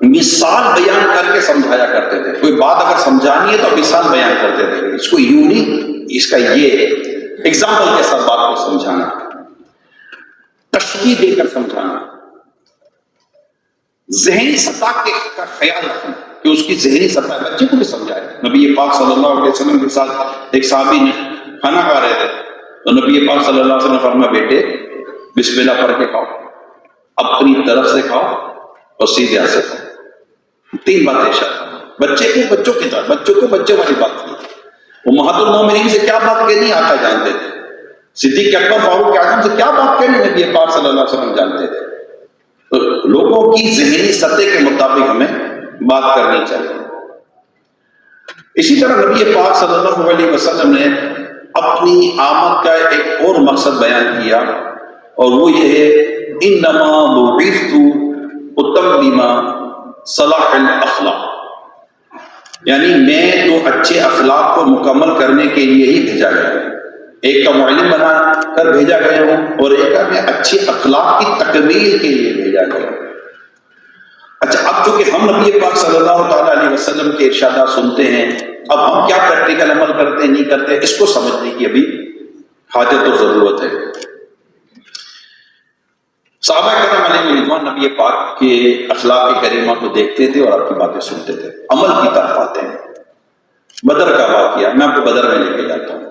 [SPEAKER 1] مثال بیان کر کے سمجھایا کرتے تھے، کوئی بات اگر سمجھانی ہے تو مثال بیان کرتے تھے، اس کو یوں نہیں، اس کا یہ ایگزامپل کے ساتھ بات کو سمجھانا، تشبیہ دے کر سمجھانا، ذہنی سطح کا خیال رکھنا کہ اس کی ذہنی سطح بچے کو بھی سمجھائے۔ نبی پاک صلی اللہ علیہ وسلم کے ساتھ ایک صحابی نے کھانا کھا رہے تھے، تو نبی پاک صلی اللہ علیہ وسلم نے فرمایا بیٹے بسم اللہ پڑھ کے کھاؤ، اپنی طرف سے کھاؤ اور سیدھے ہاتھ سے کھاؤ، 3 باتیں ارشاد۔ بچے کو بچوں کی طرح، بچوں کو بچے والی بات کی، امہات المومنین سے کیا بات کہنی آقا جانتے تھے، صدیق اکبر فاروق اعظم سے کیا بات کہنی نبی پاک صلی اللہ علیہ وسلم جانتے تھے۔ تو لوگوں کی ذہنی سطح کے مطابق ہمیں بات کرنی چاہیے۔ اسی طرح نبی پاک صلی اللہ علیہ وسلم نے اپنی آمد کا ایک اور مقصد بیان کیا، اور وہ یہ ہے انما بعثت اتمم صلاح الاخلاق، یعنی میں تو اچھے اخلاق کو مکمل کرنے کے لیے ہی بھیجا گیا ہوں، ایک کا معلم بنا کر بھیجا گیا ہوں، اور ایک کا میں اچھے اخلاق کی تکمیل کے لیے بھیجا گیا ہوں۔ اچھا، اب چونکہ ہم نبی پاک صلی اللہ تعالیٰ علیہ وسلم کے ارشادات سنتے ہیں، اب ہم کیا پریکٹیکل عمل کرتے ہیں نہیں کرتے، اس کو سمجھنے کی ابھی حاجت اور ضرورت ہے۔ صحابہ کرام علیہ رضوان نبی پاک کے اخلاق کریمہ کو دیکھتے تھے اور آپ کی باتیں سنتے تھے، عمل کی طرف آتے ہیں۔ بدر کا واقعہ میں آپ کو بدر میں لے کے جاتا ہوں،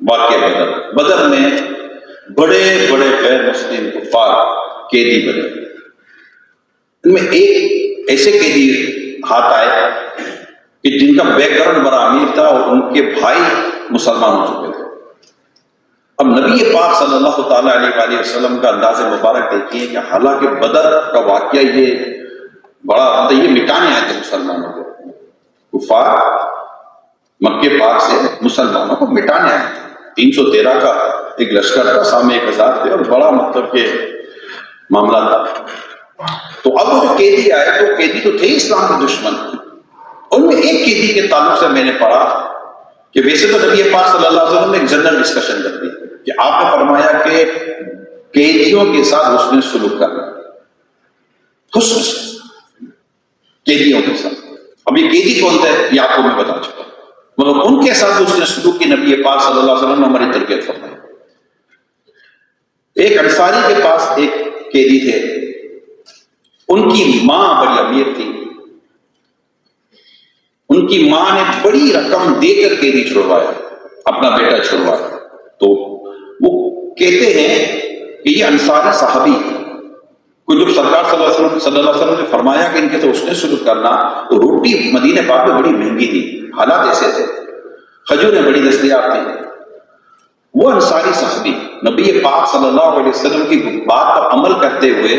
[SPEAKER 1] واقعہ بدر میں بڑے بڑے غیر مسلم کفار قیدی بنے، ان میں ایک ایسے قیدی ہاتھ آئے کہ جن کا بیک گراؤنڈ بڑا امیر تھا اور ان کے بھائی مسلمان ہو چکے تھے۔ اب نبی پاک صلی اللہ تعالیٰ علیہ وآلہ وسلم کا انداز مبارک دیکھیے کہ حالانکہ بدر کا واقعہ یہ بڑا یہ مٹانے آئے تھے مسلمانوں کو، کفار مکے پاک سے مسلمانوں کو مٹانے آئے تھے، 313 کا ایک لشکر تھا، سامنے 1000 تھے، اور بڑا مطلب کہ معاملہ تھا۔ تو اب وہ جو قیدی آئے تو قیدی تو تھے اسلام کے دشمن، ان میں ایک قیدی کے تعلق سے میں نے پڑھا کہ ویسے تو نبی پاک صلی اللہ علیہ وسلم نے ایک جنرل ڈسکشن کر دی کہ آپ نے فرمایا کہ قیدیوں کے ساتھ حسن سلوک کرنا، حسن قیدیوں کے ساتھ۔ اب یہ قیدی کون تھے یہ آپ کو میں بتا چکا، مگر ان کے ساتھ حسن سلوک کی نبی پاک صلی اللہ علیہ وسلم نے ہماری تربیت فرمائی۔ ایک انصاری کے پاس ایک قیدی تھے، ان کی ماں بڑی امیر تھی، ان کی ماں نے بڑی رقم دے کر قیدی چھڑوایا، اپنا بیٹا چھڑوایا۔ تو وہ کہتے ہیں کہ یہ انصار صحابی کو جب سرکار صلی اللہ علیہ وسلم نے فرمایا کہ ان کے تو حسن سلوک کرنا، تو روٹی مدینہ پاک میں بڑی مہنگی تھی، حالات ایسے تھے، کھجوریں بڑی دستیاب تھیں، وہ انصاری صحابی نبی پاک صلی اللہ علیہ وسلم کی بات پر عمل کرتے ہوئے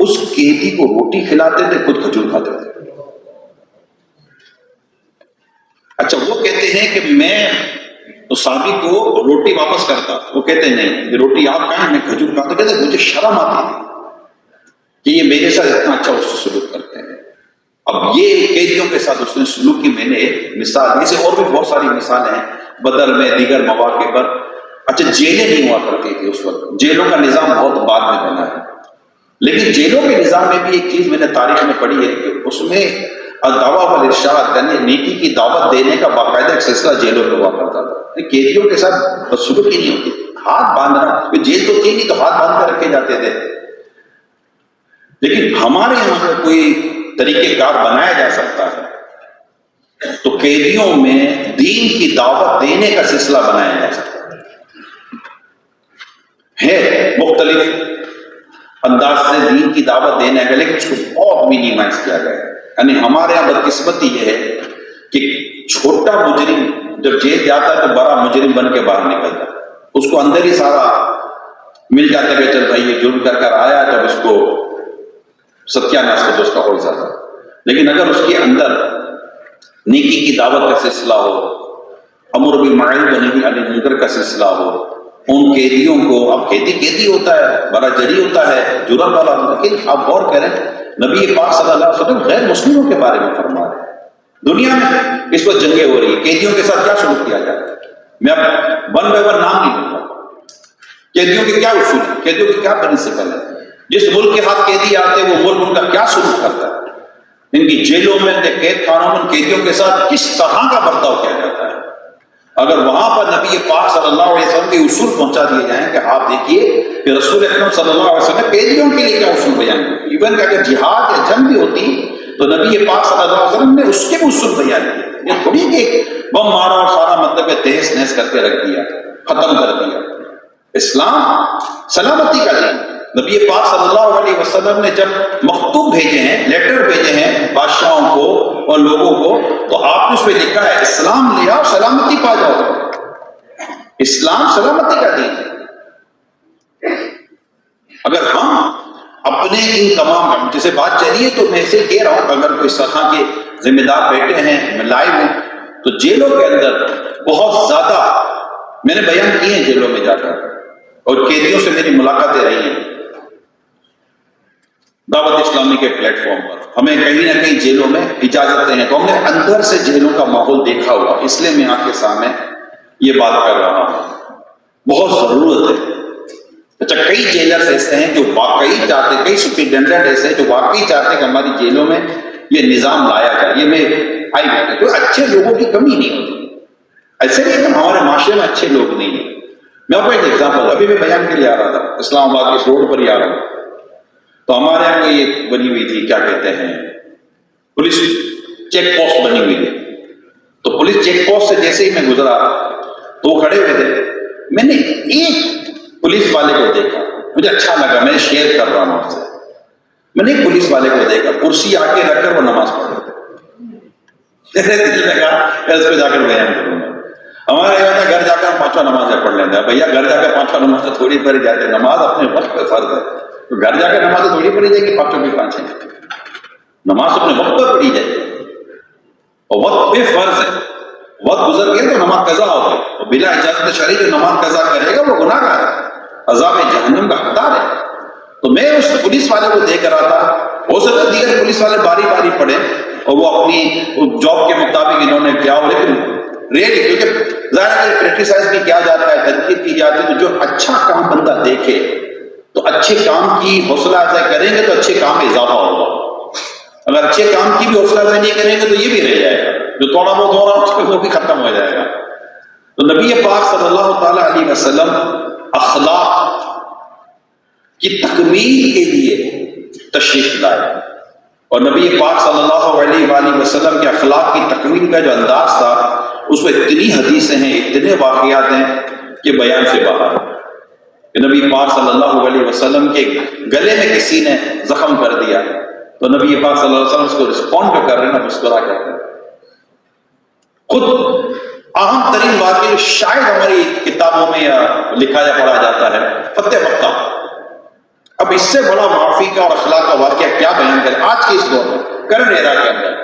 [SPEAKER 1] اس قیدی کو روٹی کھلاتے تھے، خود کھجور کھاتے تھے۔ اچھا وہ کہتے ہیں کہ میں تو صحابی کو روٹی واپس کرتا، وہ کہتے ہیں نہیں یہ روٹی آپ کھائیں، میں کھجور کھاتا۔ کہتے ہیں مجھے شرم آتی تھی کہ یہ میرے ساتھ اتنا اچھا اس سے سلوک کرتے ہیں۔ اب یہ قیدیوں کے ساتھ اس نے سلوک کی میں نے ایک مثال، اسے اور بھی بہت ساری مثالیں ہیں بدر میں، دیگر مواقع پر۔ اچھا جیلیں نہیں ہوا کرتی تھی اس وقت، جیلوں کا نظام بہت بعد میں بنا ہے، لیکن جیلوں کے نظام میں بھی ایک چیز میں نے تاریخ میں پڑھی ہے کہ اس میں دعویٰ والارشاد یعنی نیکی کی دعوت دینے کا باقاعدہ ایک سلسلہ جیلوں میں ہوا کرتا تھا۔ قیدیوں کے ساتھ بدسلوکی نہیں ہوتی، ہاتھ باندھنا، جیل تو تھی نہیں تو ہاتھ باندھ کر رکھے جاتے تھے، لیکن ہمارے یہاں پر کوئی طریقہ کار بنایا جا سکتا ہے تو قیدیوں میں دین کی دعوت دینے کا سلسلہ بنایا جا سکتا ہے مختلف انداز سے دین کی دعوت دینے کا، لیکن اس کو بہت مینیمائز کیا گیا ہے۔ یعنی ہمارے یہاں بدقسمتی یہ ہے کہ چھوٹا مجرم جب جیل جاتا ہے تو بڑا مجرم بن کے باہر نکلتا ہے، اس کو اندر ہی سارا مل جاتا ہے کہ چل بھائی یہ جرم کر آیا، جب اس کو ستیہ ناش کو تو اس کا ہو جاتا ہے۔ لیکن اگر اس کے اندر نیکی کی دعوت کا سلسلہ ہو، امر بالمعروف ونہی عن المنکر کا سلسلہ ہو، ان قیدیوں کو، اب قیدی ہوتا ہے، بڑا جری ہوتا ہے، جرم والا ہوتا ہے، لیکن آپ غور کریں نبی پاک صلی اللہ علیہ وسلم غیر مسلموں کے بارے میں فرما رہے ہیں۔ دنیا میں اس وقت جنگیں ہو رہی ہیں، قیدیوں کے ساتھ کیا سلوک کیا جاتا ہے؟ میں اب ون بائی ون نام نہیں لوں گا، قیدیوں کے کیا اصول ہیں، قیدیوں کے کیا پرنسپل ہے، جس ملک کے ہاتھ قیدی آتے ہیں وہ ملک ان کا کیا سلوک کرتا ہے، ان کی جیلوں میں، قید خانوں میں قیدیوں کے ساتھ کس طرح کا برتاؤ کیا جاتا ہے۔ اگر وہاں پر نبی پاک صلی اللہ علیہ وسلم کے اصول پہنچا دیے جائیں کہ آپ دیکھیے کہ رسول اکرم صلی اللہ علیہ وسلم نے قیدیوں کے لیے کیا اصول بیان کیے، ایون کہ اگر جہاد یا جنگ بھی ہوتی تو نبی پاک صلی اللہ علیہ وسلم نے اس کے بھی اصول بیان کیے۔ یہ تھوڑی کہ بم مارا اور سارا مطلب تہس نہس کر کے رکھ دیا، ختم کر دیا۔ اسلام سلامتی کا دین، نبی پاک صلی اللہ علیہ وسلم نے جب مکتوب بھیجے ہیں، لیٹر بھیجے ہیں بادشاہوں کو اور لوگوں کو، تو آپ نے اس پہ لکھا ہے اسلام لے آؤ سلامتی پا جاؤ۔ اسلام سلامتی کا دین ہے۔ اگر ہم اپنے ان تمام جیسے بات چلیے تو میں اسے کہہ رہا ہوں، اگر کوئی اس طرح کے ذمہ دار بیٹھے ہیں، میں لائیو ہوں، تو جیلوں کے اندر بہت زیادہ میں نے بیان کیے ہیں جیلوں میں جا کر، اور قیدیوں سے میری ملاقاتیں رہی ہیں دعوت اسلامی کے پلیٹ فارم پر۔ ہمیں کہیں نہ کہیں جیلوں میں اجازتیں ہیں، تو ہم نے اندر سے جیلوں کا ماحول دیکھا ہوا، اس لیے میں آپ کے سامنے یہ بات کر رہا ہوں۔ بہت ضرورت ہے۔ اچھا کئی جیلرز ایسے ہیں جو واقعی چاہتے، کئی سپرنٹینڈنٹ ایسے ہیں جو واقعی چاہتے ہیں کہ ہماری جیلوں میں یہ نظام لایا جائے۔ یہ میں کوئی اچھے لوگوں کی کمی نہیں ہوتی، ایسے نہیں کہ ہمارے معاشرے میں اچھے لوگ نہیں ہیں۔ میں آپ کو ایک ایگزامپل، ابھی میں بیان کے لیے آ رہا تھا، اسلام آباد کے اس روڈ پر ہی آ رہا ہوں، تو ہمارے یہاں کوئی ایک بنی ہوئی تھی، کیا کہتے ہیں، پولیس چیک پوسٹ بنی ہوئی تھی۔ تو پولیس چیک پوسٹ سے جیسے ہی میں گزرا تو وہ کھڑے ہوئے تھے، میں نے ایک پولیس والے کو دیکھا، مجھے اچھا لگا، میں شیئر کر رہا ہوں آپ سے۔ میں نے ایک پولیس والے کو دیکھا، کرسی آ کے رکھ کر وہ نماز پڑھ رہے تھے۔ میرے دل میں کہا اس پہ جا کر بیان کروں گا۔ ہمارے یہاں گھر جا کر 5 نمازیں پڑھ لیتے ہیں، بھیا گھر جا کر 5 نمازیں تھوڑی پڑھی جاتے، نماز اپنے وقت پہ فرض ہے، تو گھر جا کر نمازیں تھوڑی پڑھی جائے گی 5 کی 5 ہیں، نماز اپنے وقت پر پڑھی جائے گی، اور وقت پہ فرض ہے۔ وقت گزر گیا تو نماز قضا ہو گئی، اور بلا اجازت شرعی جو نماز قضا کرے گا وہ گناہ گار ہے، عذاب جہنم کا حقدار ہے۔ تو میں اس پولیس والے کو دیکھ رہا تھا، ہو سکتا ہے دیگر پولیس والے باری باری پڑھے اور وہ اپنی جاب کے مطابق انہوں نے کیا ہو، لیکن ریئلی کیونکہ ظاہر ہے کرٹیسائز بھی کیا جاتا ہے، تنقید کی جاتی ہے، تو جو اچھا کام بندہ دیکھے تو اچھے کام کی حوصلہ افزائی کریں گے تو اچھے کام میں اضافہ ہوگا، اگر اچھے کام کی بھی حوصلہ افزائی نہیں کریں گے تو یہ بھی رہ جائے گا، جو تھوڑا بہت ہو رہا ہے وہ بھی ختم ہو جائے گا۔ تو نبی پاک صلی اللہ تعالی علیہ وسلم اخلاق کی تکمیل کے لیے تشریف لائے، اور نبی پاک صلی اللہ علیہ وآلہ وسلم کے اخلاق کی تکمیل کا جو انداز تھا اس میں اتنی حدیثیں ہیں، اتنے واقعات ہیں کہ بیان سے باہر۔ کہ نبی پاک صلی اللہ علیہ وسلم کے گلے میں کسی نے زخم کر دیا تو نبی پاک صلی اللہ علیہ وسلم اس کو رسپونڈ کر رہے ہیں، مسکرا کر خود اہم ترین واقعہ شاید ہماری کتابوں میں یا لکھا یا پڑھا جاتا ہے فتح مکہ. اب اس سے بڑا معافی کا اور اخلاق کا واقعہ کیا بیان کریں آج کے اس دور میں کرنٹ ایرا کے اندر.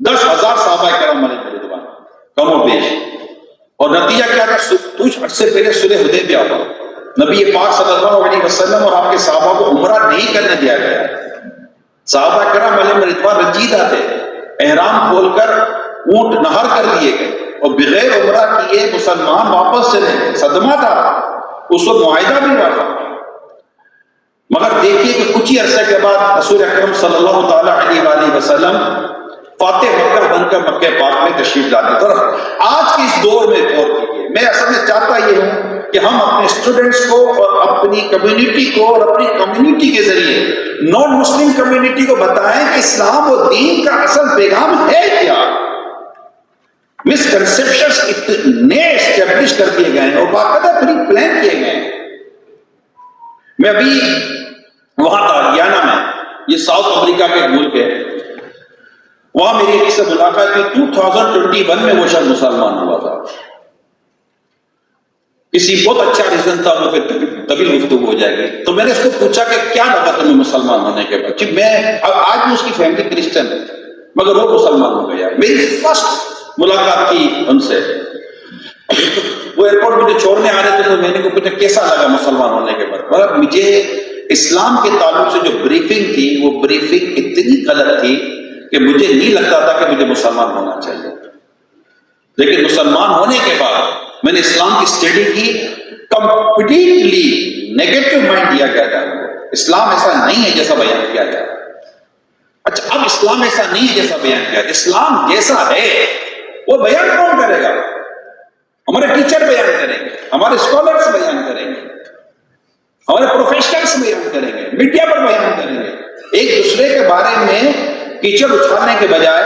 [SPEAKER 1] 10,000 صحابہ کرام علیہ رضوان کم و بیش, اور نتیجہ کیا تھا؟ کچھ عرصے پہلے صلح حدیبیہ ہوا. نبی پاک صلی اللہ علیہ وسلم اور آپ کے صحابہ کو عمرہ نہیں کرنے دیا گیا. صحابہ کرام علیہ رضوان رنجیدہ تھے, احرام کھول کر اونٹ نہر کر دیے گئے اور بغیر عمرہ کیے مسلمان واپس چلے گئے. صدمہ تھا اس وقت, معاہدہ بھی ہوا تھا. مگر دیکھیے کہ کچھ ہی عرصے کے بعد رسول اکرم صلی اللہ تعالی علیہ وآلہ وسلم فاتح مکہ بن کر مکہ پاک میں تشریف لاتے. اور آج کے اس دور میں غور کیجیے, میں اصل میں چاہتا یہ ہوں کہ ہم اپنے اسٹوڈنٹس کو اور اپنی کمیونٹی کو اور اپنی کمیونٹی کے ذریعے نان مسلم کمیونٹی کو بتائیں کہ اسلام و دین کا اصل پیغام ہے کیا. مسکنسیپشنز اتنے اسٹیبلش کر دیے گئے ہیں اور باقاعدہ پری پلان کیے گئے ہیں. میں ابھی وہاں تھا گیانا میں, یہ ساؤتھ افریقہ کے ایک ملک ہے, وہاں میری ایک سے ملاقات کی. 2021 میں وہ شخص مسلمان ہوا تھا. کسی بہت اچھا ریزن تھا, وہ طویل گفتگو ہو جائے گی. تو میں نے اس کو پوچھا کہ کیا لگا تمہیں مسلمان ہونے کے بعد؟ میں آج بھی اس کی فیملی کرسچن ہے مگر وہ مسلمان ہو گیا. میری فرسٹ ملاقات کی ان سے, وہ ایئرپورٹ مجھے چھوڑنے آ رہے تھے تو میں نے پوچھا کیسا لگا مسلمان ہونے کے بعد. مگر مجھے اسلام کے تعلق سے جو بریفنگ تھی وہ بریفنگ اتنی غلط تھی کہ مجھے نہیں لگتا تھا کہ مجھے مسلمان ہونا چاہیے. لیکن مسلمان ہونے کے بعد میں نے اسلام کی اسٹڈی کی, کمپلیٹلی نیگیٹو مائنڈ دیا گیا تھا. اسلام ایسا نہیں ہے جیسا بیان کیا گیا. اچھا, اب اسلام ایسا نہیں ہے جیسا بیان کیا. اسلام جیسا ہے وہ بیان کون کرے گا؟ ہمارے ٹیچر بیان کریں گے, ہمارے اسکالرس بیان کریں گے, ہمارے پروفیشنلس بیان کریں گے, میڈیا پر بیان کریں گے. ایک دوسرے کے بارے میں کیچڑ اچھالنے کے بجائے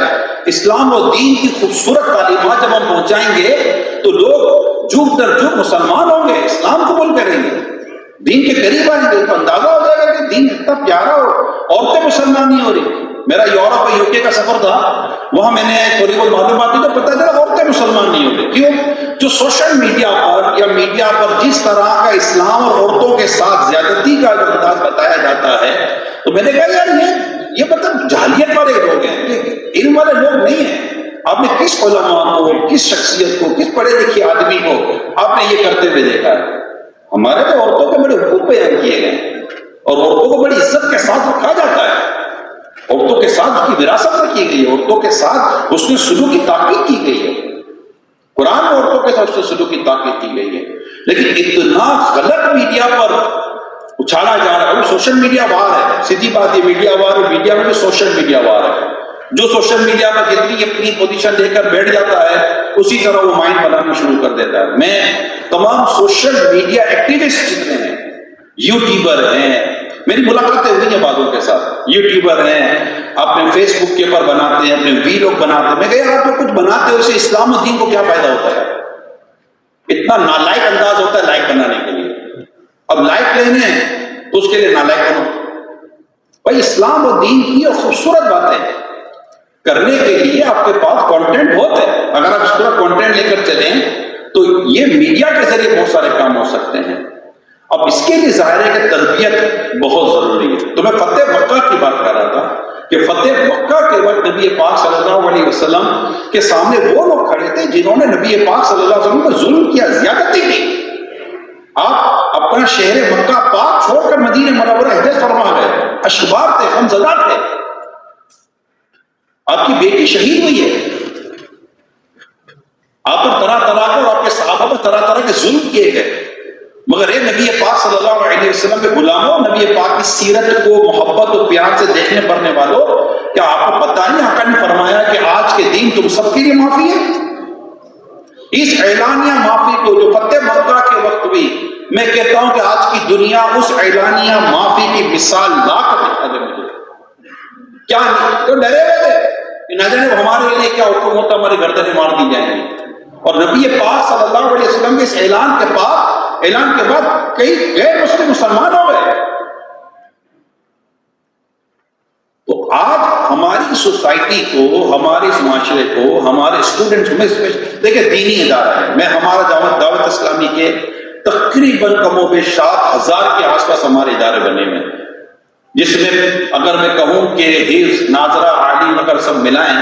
[SPEAKER 1] اسلام و دین کی خوبصورت تعلیمات جب ہم پہنچائیں گے تو لوگ جھوک در جھوک مسلمان ہوں گے, اسلام قبول کریں گے, دین کے قریب آئیں گے. تو اندازہ ہو جائے گا کہ دین اتنا پیارا ہو, عورتیں مسلمان نہیں ہو رہی. میرا یورپ اور یوکے کا سفر تھا, وہاں میں نے تھوڑی بہت معلومات دی تو پتہ چلا عورتیں مسلمان نہیں ہو رہی. کیوں؟ جو سوشل میڈیا پر یا میڈیا پر جس طرح کا اسلام اور عورتوں کے ساتھ زیادتی کا جو انداز بتایا جاتا ہے, تو میں نے کہا یار یہ مطلب جہلیت والے لوگ ہیں, علم والے لوگ نہیں ہیں. آپ نے کس علماء کو, کس شخصیت کو, کس پڑھے لکھے آدمی کو آپ نے یہ کرتے ہوئے دیکھا ہے؟ ہمارے تو عورتوں کے بڑے حقوق بیان کیے گئے اور عورتوں کو بڑی عزت کے ساتھ رکھا جاتا ہے. عورتوں کے ساتھ اس کی وراثت رکھی گئی ہے, عورتوں کے ساتھ اس نے سلوک کی تاکید کی گئی ہے. قرآن میں عورتوں کے ساتھ اس نے سلوک کی تاکید کی گئی ہے. لیکن اتنا غلط میڈیا پر اچھالا جا رہا ہے. سوشل میڈیا وار ہے, سیدھی بات, یہ میڈیا وار ہے. میڈیا میں بھی سوشل میڈیا وار ہے. جو سوشل میڈیا پر جتنی اپنی پوزیشن لے کر بیٹھ جاتا ہے اسی طرح وہ مائنڈ بنانا شروع کر دیتا ہے. میں تمام سوشل میڈیا ایکٹیوسٹ جتنے ہیں, یوٹیوبر ہیں, میری ملاقاتیں ہوئی ہیں بعضوں کے ساتھ, یوٹیوبر ہیں, اپنے فیس بک کے اوپر بناتے ہیں, اپنے ویلوگ بناتے ہیں. میں کہا آپ کچھ بناتے ہو, اسے اسلام و دین کو کیا فائدہ ہوتا ہے؟ اتنا نالائق انداز ہوتا ہے لائک بنانے کے لیے. اب لائک لینے ہیں تو اس کے لیے نالائق بنو. بھائی اسلام و دین کی اور خوبصورت باتیں کرنے کے لیے آپ کے پاس کانٹینٹ بہت ہے. اگر آپ اس طرح کانٹینٹ لے کر چلیں تو یہ میڈیا کے ذریعے بہت سارے کام ہو سکتے ہیں. اب اس کے لیے ظاہر ہے کہ تربیت بہت ضروری ہے. تو میں فتح مکہ کی بات کر رہا تھا کہ فتح مکہ کے وقت نبی پاک صلی اللہ علیہ وسلم کے سامنے وہ لوگ کھڑے تھے جنہوں نے نبی پاک صلی اللہ علیہ وسلم کو ظلم کیا, زیادتی کی. آپ اپنا شہر مکہ پاک چھوڑ کر مدینہ منورہ ہجرت فرما گئے. اشبار تھے, غمزدہ تھے, آپ کی بیٹی شہید ہوئی ہے, آپ پر طرح طرح کے اور آپ کے صحابہ پر طرح طرح کے ظلم کیے گئے. مگر اے نبی پاک صلی اللہ علیہ وسلم کے غلاموں, نبی پاک کی سیرت کو محبت و پیار سے دیکھنے پڑھنے والوں, کیا آپ کو پتہ نہیں آقا نے فرمایا کہ آج کے دن تم سب کے لیے معافی ہے؟ اس اعلانیہ معافی کو جو فتح مکہ کے وقت ہوئی, میں کہتا ہوں کہ آج کی دنیا اس اعلانیہ معافی کی مثال لا کر دکھا دے مجھے. کیا نہیں تو ڈرے ہوئے تھے کہ نہ جانے ہمارے لیے کیا حکم ہوتا, ہماری گردنیں مار دی جائیں گی. اور نبی پاک صلی اللہ علیہ وسلم کے اس اعلان کے بعد کئی غیر مسلم مسلمان ہو گئے. تو آج ہماری سوسائٹی کو، ہمارے اس معاشرے کو، ہمارے اسٹوڈنٹس میں دیکھیں دینی ادارہ ہے، میں ہمارا دعوت اسلامی کے تقریباً کم و بیش 7,000 کے آس پاس ہمارے ادارے بنے ہوئے ہیں، جس میں اگر میں کہوں کہ حفظ، ناظرہ، عالم اگر سب ملائیں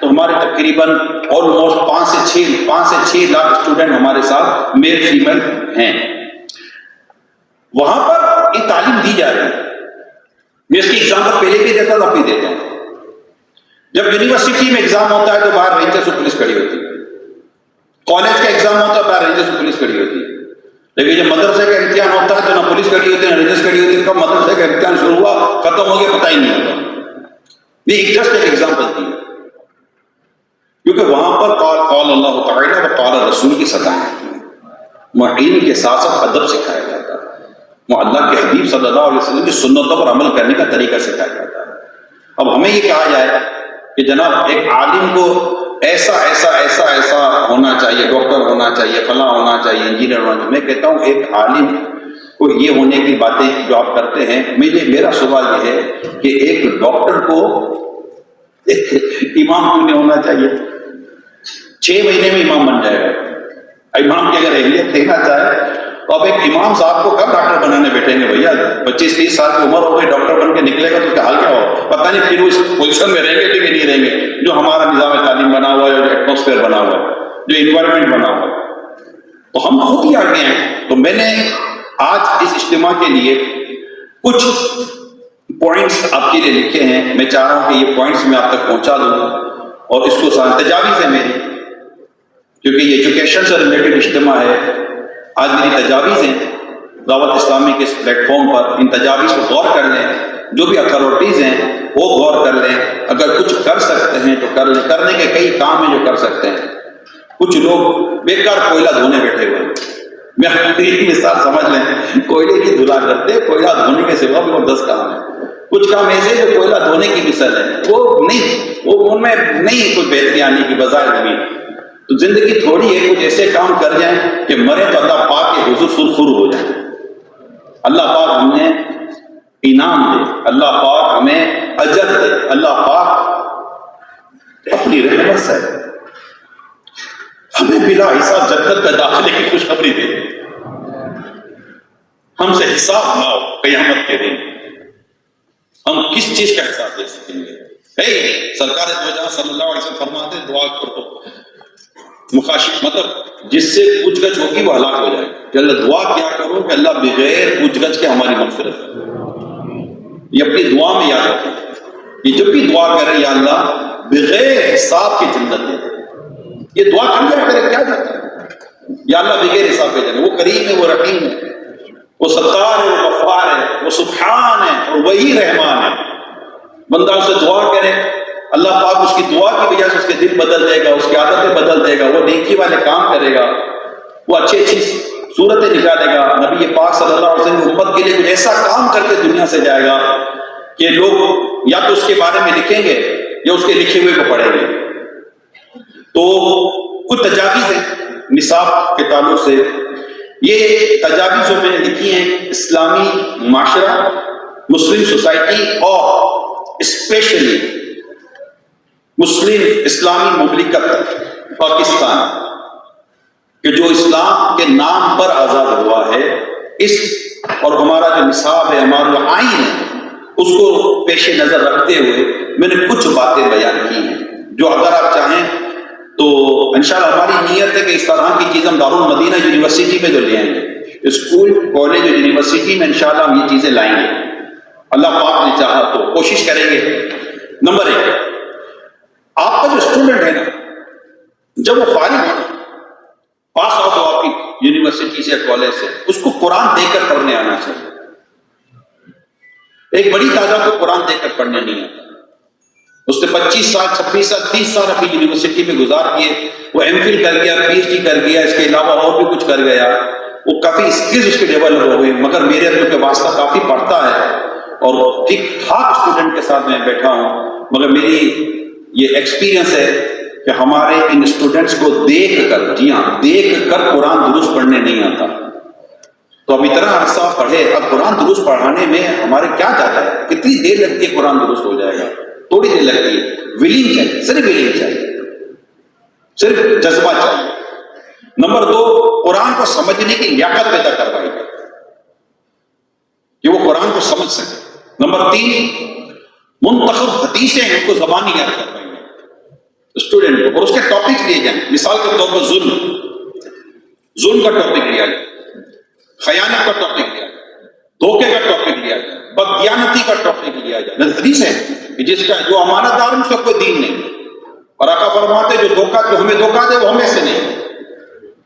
[SPEAKER 1] تو ہمارے تقریباً آلموسٹ 5 سے 6 لاکھ اسٹوڈنٹ ہمارے ساتھ میل فیمل ہیں۔ وہاں پر یہ تعلیم دی جا رہی ہے۔ میں اس کی ایگزامپل پہلے بھی دیتا تھا، اب بھی دیتا ہوں۔ جب یونیورسٹی میں ایگزام ہوتا ہے تو باہر رینجرز اور پولیس کھڑی ہوتی ہے، کالج کا ایگزام ہوتا ہے باہر رینجرز اور پولیس کھڑی ہوتی ہے، لیکن جب مدرسے کا امتحان ہوتا ہے تو نہ پولیس کھڑی ہوتی ہے نہ رینجرز کھڑی ہوتی ہے۔ کب مدرسے کا امتحان شروع ہوا ختم ہو گیا پتہ ہی نہیں ہوتا۔ یہ جسٹ ایک ایگزامپل تھی، کیونکہ وہاں پر قال اللہ تعالیٰ و قال رسول کی سطح ہے، معین کے ساتھ ساتھ ادب سکھایا جاتا ہے، وہ اللہ کے حبیب صلی اللہ علیہ وسلم کی سنتوں پر عمل کرنے کا طریقہ سکھایا جاتا ہے۔ اب ہمیں یہ کہا جائے کہ جناب ایک عالم کو ایسا ایسا ایسا ایسا ہونا چاہیے، ڈاکٹر ہونا چاہیے، فلاں ہونا چاہیے، انجینئر ہونا چاہیے، میں کہتا ہوں ایک عالم کو یہ ہونے کی باتیں جو آپ کرتے ہیں، میرا سوال یہ ہے کہ ایک ڈاکٹر کو ایک امام کیوں نہیں ہونا چاہیے؟ 6 مہینے میں امام بن جائے گا۔ امام کی اگر اہلیت دیکھنا چاہے تو اب ایک امام صاحب کو کب ڈاکٹر بنانے بیٹھیں گے؟ بھیا 25-30 سال کی عمر ہو گئی، ڈاکٹر بن کے نکلے گا تو اس کا حال کیا ہو؟ پتہ نہیں پھر وہ اس پوزیشن میں رہیں گے کہ نہیں رہیں گے، جو ہمارا نظام تعلیم بنا ہوا ہے، جو ایٹماسفیئر بنا ہوا ہے، جو انوائرمنٹ بنا ہوا ہے، تو ہم خود ہی آگے ہیں۔ تو میں نے آج اس اجتماع کے لیے کچھ پوائنٹس آپ کے لیے لکھے ہیں، میں چاہ رہا ہوں کہ یہ پوائنٹس میں آپ تک پہنچا دوں، اور اس کو تجاویز ہے میری، کیونکہ یہ ایجوکیشن سے ریلیٹڈ اجتماع ہے۔ آج میری تجاویز ہیں دعوت اسلامی کے اس پلیٹ فارم پر، ان تجاویز کو غور کر لیں، جو بھی اتھارٹیز ہیں وہ غور کر لیں، اگر کچھ کر سکتے ہیں تو کر لیں۔ کرنے کے کئی کام ہیں جو کر سکتے ہیں۔ کچھ لوگ بیکار کوئلہ دھونے بیٹھے ہوئے ہیں، میں ایک مثال سمجھ لیں، کوئلے کی دھلا کرتے، کوئلہ دھونے کے سوا بھی اور 10 کام ہیں۔ کچھ کام ایسے جو کوئلہ دھونے کی مثال ہے، وہ ان میں نہیں کوئی بہتری آنے کی بظاہر نہیں۔ تو زندگی تھوڑی ہے، کچھ ایسے کام کر جائیں کہ مرے تو اللہ پاک کے حضور سرخر ہو جائیں، اللہ پاک ہمیں انعام دے، اللہ پاک ہمیں اجر دے، اللہ پاک اپنی رحمت سے ہمیں بلا حساب جنت میں داخلے کی خوشخبری دے، ہم سے حساب نہ ہو قیامت کے دن۔ ہم کس چیز کا حساب دے سکیں گے؟ سرکار دو جہاں صلی اللہ علیہ وسلم فرماتے ہیں دعا کرو، مخاشف مطلب جس سے پوچھ گچھ ہوگی وہ ہلاک ہو جائے کہ اللہ دعا کیا کرو کہ اللہ بغیر پوچھ گچھ کے ہماری مغفرت کرے۔ یہ اپنی دعا میں یاد رکھیں، یہ جب بھی دعا کرے یا اللہ بغیر حساب کے جنت دے، یہ دعا کر لیا کرے، کیا جاتا ہے یا اللہ بغیر حساب کے جنت۔ وہ کریم ہے، وہ رحیم ہے، وہ ستار ہے، وہ غفار ہے، وہ سبحان ہے اور وہی رحمان ہے۔ بندہ اسے دعا کرے، اللہ پاک اس کی دعا کی وجہ سے اس کے دل بدل دے گا، اس کی عادتیں بدل دے گا، وہ نیکی والے کام کرے گا، وہ اچھی صورتیں نکالے گا۔ نبی پاک صلی اللہ علیہ وسلم امت کے لیے کچھ ایسا کام کر کے دنیا سے جائے گا کہ لوگ یا تو اس کے بارے میں لکھیں گے یا اس کے لکھے ہوئے کو پڑھیں گے۔ تو کچھ تجاویز ہیں نصاب کے تعلق سے۔ یہ تجاویز جو میں نے لکھی ہیں اسلامی معاشرہ، مسلم سوسائٹی اور اسپیشلی مسلم اسلامی مملکت پاکستان کہ جو اسلام کے نام پر آزاد ہوا ہے، اس اور ہمارا جو نصاب ہے، ہمارا جو آئین ہے، اس کو پیش نظر رکھتے ہوئے میں نے کچھ باتیں بیان کی ہیں جو اگر آپ چاہیں تو انشاءاللہ ہماری نیت ہے کہ اس طرح کی چیز ہم دارالمدینہ یونیورسٹی میں جو لے آئیں گے، اسکول کالج اور یونیورسٹی میں انشاءاللہ ہم یہ چیزیں لائیں گے، اللہ پاک نے چاہا تو کوشش کریں گے۔ نمبر 1، آپ کا جو اسٹوڈنٹ ہے نا، جب وہ فارغ ہو، پاس آؤٹ ہو آپ کی یونیورسٹی سے یا کالج سے، اس کو قرآن دے کر پڑھنے آنا چاہیے۔ ایک بڑی تعداد کو قرآن دے کر پڑھنے نہیں آتا، اس نے 25 سال 26 سال 30 سال اپنی یونیورسٹی میں گزار دیے، وہ ایم فل کر گیا، پی ایچ ڈی کر گیا، اس کے علاوہ اور بھی کچھ کر گیا، وہ کافی اسکلز اس کے ڈیولپ ہو گئی، مگر میرے اندر کے واسطہ کافی پڑھتا ہے اور ٹھیک ٹھاک اسٹوڈنٹ کے ساتھ میں بیٹھا ہوں، مگر میری یہ ایکسپیرینس ہے کہ ہمارے ان اسٹوڈنٹس کو دیکھ کر، جی ہاں دیکھ کر قرآن درست پڑھنے نہیں آتا۔ تو اب اتنا عرصہ پڑھے، اب قرآن درست پڑھانے میں ہمارے کیا جاتا ہے؟ کتنی دیر لگتی ہے قرآن درست ہو جائے گا؟ تھوڑی دیر لگتی ہے. ولنگ چاہیے، صرف ولنگ چاہیے، صرف جذبہ چاہیے. نمبر 2، قرآن کو سمجھنے کی لیاقت پیدا کروائی جائے کہ وہ قرآن کو سمجھ سکے. نمبر 3، منتخب حدیثیں ان کو زبانی یاد کروائی جائیں اسٹوڈنٹ کو، اور اس کے ٹاپک لیے جائیں. مثال کے طور پر ظلم کا ٹاپک لیا جائے، خیانت کا ٹاپک لیا جائے، دھوکے کا ٹاپک لیا جائے، بددیانتی کا ٹاپک لیا جائے. حدیث ہے کہ جس کا جو امانت دار ہے اس کا کوئی دین نہیں، اور آقا فرماتے جو ہمیں دھوکہ دے وہ ہمیں سے نہیں،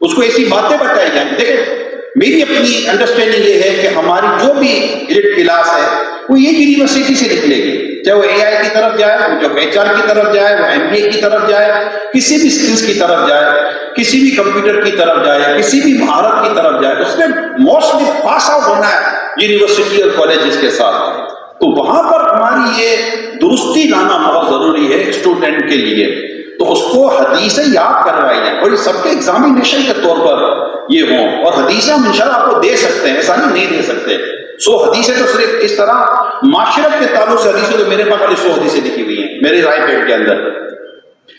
[SPEAKER 1] اس کو ایسی باتیں بتائی جائیں. دیکھیں میری اپنی انڈرسٹینڈنگ یہ ہے کہ ہماری جو بھی ایلیٹ کلاس ہے وہ یہ یونیورسٹی سے نکلے گی، چاہے وہ اے آئی کی طرف جائے، جو HR کی طرف جائے، وہ MBA کی طرف جائے، کسی بھی اسکلس کی طرف جائے، کسی بھی کمپیوٹر کی طرف جائے، کسی بھی مہارت کی طرف جائے، اس میں موسٹلی پاس آؤٹ ہونا ہے یونیورسٹی اور کالجز کے ساتھ. تو وہاں پر ہماری یہ درستی لانا بہت ضروری ہے اسٹوڈنٹ کے لیے. تو اس کو حدیثیں یاد کروائی جائیں، اور یہ سب کے ایگزامینیشن کے طور پر یہ ہوں، اور حدیثیں ہم انشاءاللہ آپ کو دے سکتے ہیں، ایسا نہیں دے سکتے. حدیثیں تو صرف اس طرح معاشرت کے تعلق سے حدیثیں تو میرے پاس 100 حدیثیں لکھی ہوئی ہیں میرے آئی پیڈ کے اندر.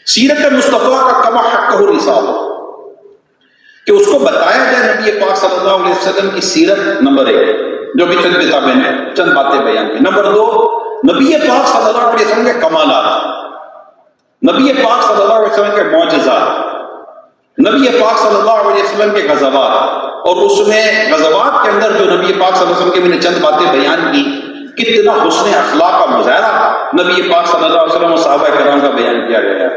[SPEAKER 1] سیرت مصطفیٰ کا کما حق رسالہ، کہ اس کو بتایا جائے نبی پاک صلی اللہ علیہ وسلم کی سیرت. نمبر 1 جو بھی چند کتابیں ہیں، چند باتیں بیان کی. نمبر 2 نبی پاک صلی اللہ علیہ وسلم کے کمالات، نبی پاک صلی اللہ علیہ وسلم کے معجزات، نبی پاک صلی اللہ علیہ وسلم کے غزوات، اور اس میں غزوات کے اندر جو نبی پاک صلی اللہ علیہ وسلم کے میں نے چند باتیں بیان کی، کتنا حسن اخلاق کا مظاہرہ نبی پاک صلی اللہ علیہ وسلم اور صحابہ کرام کا بیان کیا گیا.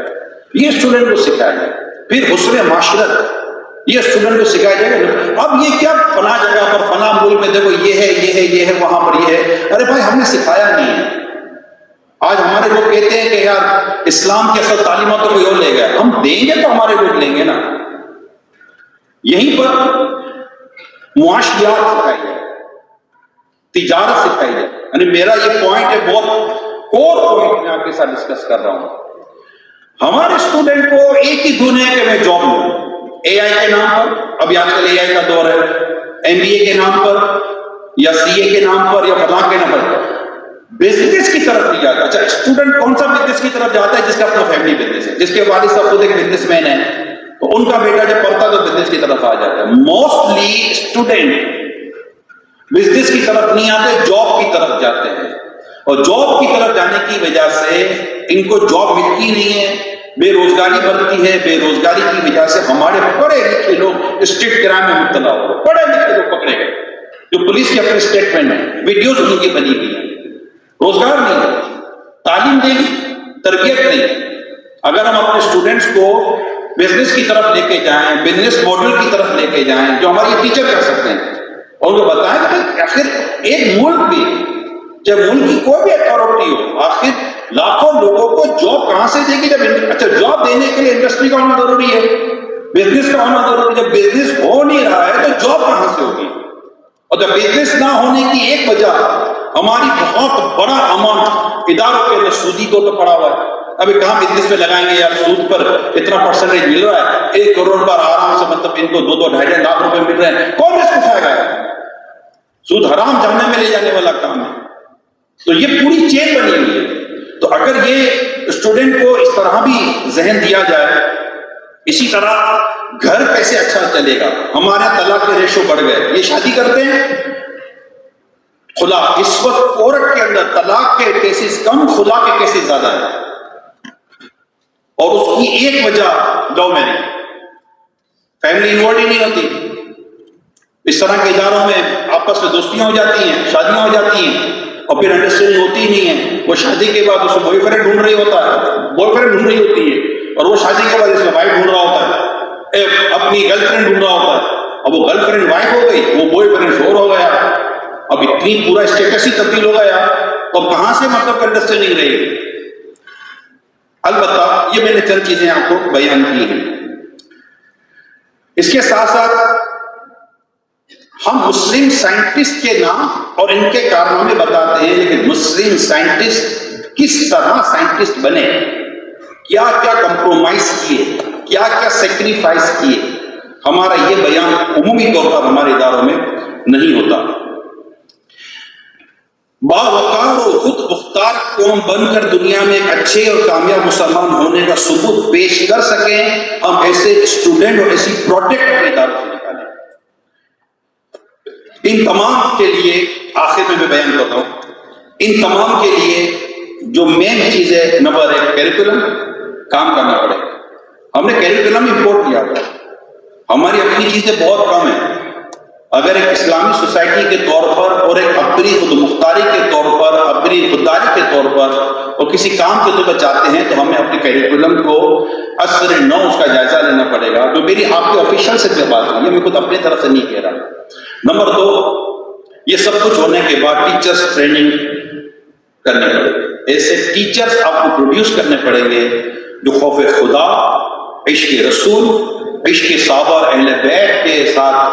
[SPEAKER 1] یہ اسٹوڈنٹ کو سکھایا جائے. پھر حسن معاشرت، یہ اسٹوڈنٹ کو سکھایا جائے گا. اب یہ کیا فلاں جگہ پر فلاں ملک میں دیکھو یہ ہے یہ ہے یہ ہے، وہاں پر یہ ہے، ارے بھائی ہم نے سکھایا نہیں ہے. آج ہمارے لوگ کہتے ہیں کہ یار اسلام کی اصل تعلیمات تو کوئی اور لے گیا، ہم دیں گے تو ہمارے لوگ لیں گے نا. یہیں پر معاشیات سکھائی جائے، تجارت سکھائی جائے. یعنی میرا یہ پوائنٹ ہے، بہت کور پوائنٹ میں آپ کے ساتھ ڈسکس کر رہا ہوں. ہمارے اسٹوڈنٹ کو ایک ہی دھن ہے کہ میں جاب لوں، AI کے نام پر، ابھی آج کل AI کا دور ہے، MBA کے نام پر یا CA کے نام پر یا فلاں کے نام پر. بزنس کی طرف نہیں جاتا. اچھا اسٹوڈنٹ کون سا بزنس کی طرف جاتا ہے؟ جس کا اپنا فیملی بزنس ہے، جس کے والد صاحب خود ایک بزنس مین ہے، تو ان کا بیٹا جب پڑھتا تو بزنس کی طرف آ جاتا ہے. موسٹلی اسٹوڈنٹ بزنس کی طرف نہیں آتے، جاب کی طرف جاتے ہیں، اور جاب کی طرف جانے کی وجہ سے ان کو جاب ملتی نہیں ہے، بے روزگاری بڑھتی ہے. بے روزگاری کی وجہ سے ہمارے پڑھے لکھے لوگ اسٹریٹ کرائم میں مبتلا ہو گئے، پڑھے لکھے لوگ پکڑے گئے، جو پولیس کے اپنے اسٹیٹمنٹ ہیں، ویڈیوز ان کی بنی ہوئی ہیں. روزگار نہیں ہے، تعلیم دیں گی، تربیت نہیں. اگر ہم اپنے اسٹوڈنٹس کو بزنس کی طرف لے کے جائیں، بزنس ماڈل کی طرف لے کے جائیں جو ہمارے ٹیچر کر سکتے ہیں، اور وہ بتائیں کہ آخر ایک ملک بھی، جب ملک کی کوئی بھی اتھارٹی ہو، آخر لاکھوں لوگوں کو جاب کہاں سے دے گی؟ جب اچھا جاب دینے کے لیے انڈسٹری کا ہونا ضروری ہے، بزنس کا ہونا ضروری ہے. جب بزنس ہو نہیں رہا ہے تو جاب کہاں سے ہوگی؟ اور جب بزنس نہ ہونے کی ایک وجہ ہماری بہت بڑا اماؤنٹ اداروں کے لیے سودی طور پر پڑا ہوا ہے. ابھی کہاں بزنس میں لگائیں گے یار، سود پر اتنا پرسنٹیج مل رہا ہے، 1 کروڑ پر آرام سے مطلب ان کو 2-2.5 لاکھ روپے مل رہے ہیں، کون اس کو کھائے گا؟ سود حرام جہنم میں لے جانے والا کام ہے. تو یہ پوری چین بنی ہوئی ہے. تو اگر یہ اسٹوڈنٹ کو اس طرح بھی ذہن دیا جائے، اسی طرح گھر کیسے اچھا چلے گا. ہمارے طلاق کے ریشو بڑھ گئے، یہ شادی کرتے ہیں خلا، اس وقت عورت کے اندر طلاق کے کیسز کم، خلا کے کیسز زیادہ ہیں، اور اس کی ایک وجہ لو میرج، فیملی انوالو ہی نہیں ہوتی. اس طرح کے اداروں میں آپس میں دوستیاں ہو جاتی ہیں، شادیاں ہو جاتی ہیں، اور پھر انڈرسٹینڈنگ ہوتی ہی نہیں ہے. وہ شادی کے بعد اس کو بوائے فرینڈ ڈھونڈ رہی ہوتا ہے، بوائے فرینڈ ڈھونڈ رہی ہوتی ہے، اور وہ شادی کے بعد اس میں وائف ڈھونڈ رہا ہوتا ہے، اپنی گرل فرینڈ ڈھونڈ رہا ہوتا ہے. اب وہ گرل فرینڈ وائف ہو گئی، وہ بوائے فرینڈ شور ہو گیا، اب اتنی پورا اسٹیٹس ہی تبدیل ہو گیا، اور کہاں سے مطلب انڈرسٹینڈنگ رہے گی. البتہ یہ میں نے چند چیزیں آپ کو بیان کی ہیں. اس کے ساتھ ساتھ ہم مسلم سائنٹسٹ کے نام اور ان کے کارنامے بتاتے ہیں، لیکن مسلم سائنٹسٹ کس طرح سائنٹسٹ بنے، کیا کیا کمپرومائز کیے، کیا کیا سیکریفائس کیے، ہمارا یہ بیان عمومی طور پر ہمارے اداروں میں نہیں ہوتا. باوقار اور خود مختار قوم بن کر دنیا میں ایک اچھے اور کامیاب مسلمان ہونے کا ثبوت پیش کر سکیں، ہم ایسے اسٹوڈنٹ اور ایسی پروڈکٹ اپنے اداروں سے نکالیں. ان تمام کے لیے آخر میں بیان کرتا ہوں، ان تمام کے لیے جو مین چیز ہے، نمبر 1 کیریکولم کام کرنا پڑے گا. ہم نے کیریکولم امپورٹ کیا تھا، ہماری اپنی چیزیں بہت کم ہیں. اگر ایک اسلامی سوسائٹی کے طور پر اور ایک اپنی خود مختاری کے طور پر، اپنی خودداری کے طور پر اور کسی کام کے طور پر چاہتے ہیں تو ہمیں اپنے کیریکولم کو اثر نو اس کا جائزہ لینا پڑے گا. تو میری آپ کے آفیشل سے جو بات ہے، میں خود اپنی طرف سے نہیں کہہ رہا. نمبر 2، یہ سب کچھ ہونے کے بعد ٹیچرز ٹریننگ کرنے پڑے گی. ایسے ٹیچرز آپ کو پروڈیوس کرنے پڑیں گے جو خوف خدا، عشق رسول، عشق صحابہ اہل بیت کے ساتھ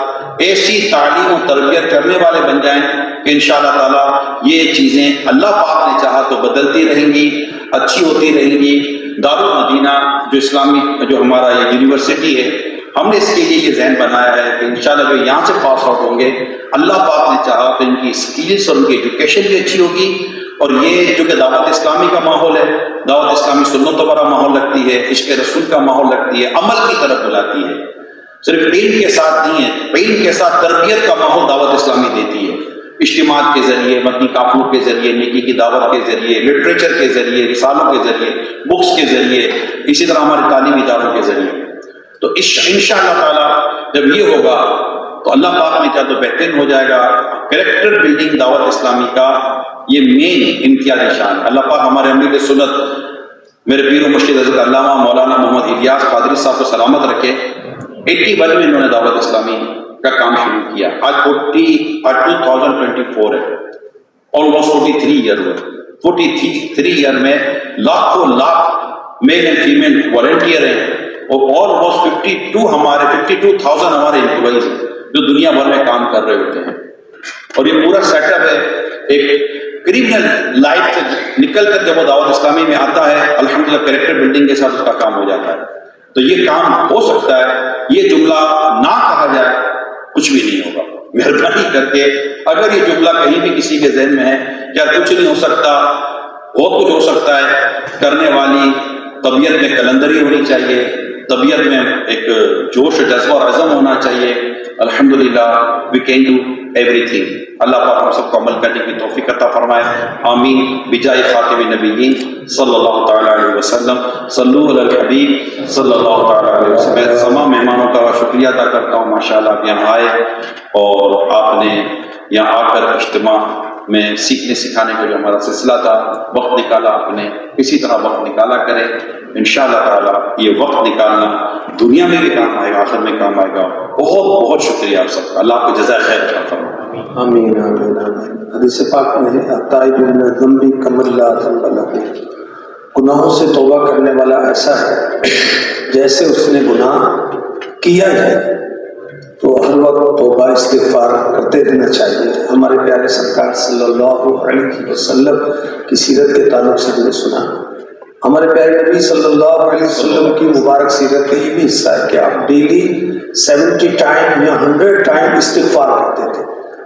[SPEAKER 1] ایسی تعلیم و تربیت کرنے والے بن جائیں کہ انشاءاللہ تعالی یہ چیزیں اللہ پاک نے چاہا تو بدلتی رہیں گی، اچھی ہوتی رہیں گی. دارالمدینہ جو اسلامی جو ہمارا یہ یونیورسٹی ہے، ہم نے اس کے لیے یہ ذہن بنایا ہے کہ انشاءاللہ جو یہاں سے پاس آؤٹ ہوں گے، اللہ پاک نے چاہا تو ان کی اسکلز اور ان کی ایجوکیشن بھی اچھی ہوگی. اور یہ جو کہ دعوت اسلامی کا ماحول ہے، دعوت اسلامی سنتوں پر ماحول لگتی ہے، عشق رسول کا ماحول لگتی ہے، عمل کی طرف بلاتی ہے، صرف علم کے ساتھ نہیں ہے. علم کے ساتھ تربیت کا ماحول دعوت اسلامی دیتی ہے، اجتماعات کے ذریعے، مدنی قافلوں کے ذریعے، نیکی کی دعوت کے ذریعے، لٹریچر کے ذریعے، رسالوں کے ذریعے، بکس کے ذریعے، اسی طرح ہمارے تعلیمی اداروں کے ذریعے. تو انشاءاللہ تعالی جب یہ ہوگا تو اللہ پاک نے چاہا تو بہترین ہو جائے گا. کریکٹر بلڈنگ دعوت اسلامی کا یہ مین امتیازی شان. اللہ پاک ہمارے امیر سنت میرے پیر و مرشد حضرت علامہ مولانا محمد الیاس قادری صاحب کو سلامت رکھے. 81 میں انہوں نے دعوت اسلامی کا کام شروع کیا. آج 2024 ہے، آلموسٹ 43 ایئر ہوئے. 43 ایئر میں لاکھوں lakh male and female volunteer ہیں اور آلموسٹ 52,000 ہمارے امپلائیز ہیں جو دنیا بھر میں کام کر رہے ہوتے ہیں. اور یہ پورا سیٹ اپ ہے. ایک کریمنل لائف سے نکل کر جب وہ دعوت اسلامی میں آتا ہے، الحمدللہ کریکٹر بلڈنگ کے ساتھ اس کا کام ہو جاتا ہے. تو یہ کام ہو سکتا ہے. یہ جملہ نہ کہا جائے کچھ بھی نہیں ہوگا. مہربانی کر کے اگر یہ جملہ کہیں بھی کسی کے ذہن میں ہے کیا کچھ نہیں ہو سکتا، بہت کچھ ہو سکتا ہے. کرنے والی طبیعت میں قلندری ہونی چاہیے، طبیعت میں ایک جوش و جذبہ اور عزم ہونا چاہیے. الحمدللہ وی کین ڈو ایوری تھنگ. اللہ پاک ہم سب کو عمل کرنے کی توفیق عطا فرمائے. آمین. بجائے خاتم النبیین صلی اللہ تعالی علیہ وسلم. صلو علی الحبیب صلی اللہ تعالی علیہ وسلم. میں تمام مہمانوں کا شکریہ ادا کرتا ہوں. ماشاءاللہ آپ یہاں آئے اور آپ نے یہاں آ کر اجتماع میں سیکھنے سکھانے کا جو ہمارا سلسلہ تھا وقت نکالا. آپ نے اسی طرح وقت نکالا کرے. انشاءاللہ تعالی یہ وقت نکالنا دنیا میں بھی کام آئے گا، آخر میں کام آئے گا. بہت بہت شکریہ آپ سب کا. اللہ آپ کو جزائے خیر عطا فرمائے.
[SPEAKER 2] آمین آمین آمین. حدیث پاک میں ہے التائب من الذنب کمن لا ذنب له. گناہوں سے توبہ کرنے والا ایسا ہے جیسے اس نے گناہ کیا ہے. تو ہر وقت توبہ استغفار کرتے رہنا چاہیے. ہمارے پیارے سرکار صلی اللہ علیہ وسلم کی سیرت کے تعلق سے ہم نے سنا، ہمارے پیارے نبی صلی اللہ علیہ وسلم کی مبارک سیرت کا یہ بھی حصہ ہے کہ آپ ڈیلی 70 ٹائم یا 100 ٹائم استغفار کرتے تھے.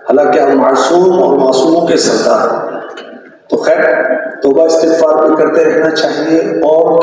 [SPEAKER 2] حالانکہ ہم معصوم اور معصوموں کے سردار ہیں. تو خیر توبہ استغفار بھی کرتے رہنا چاہیے. اور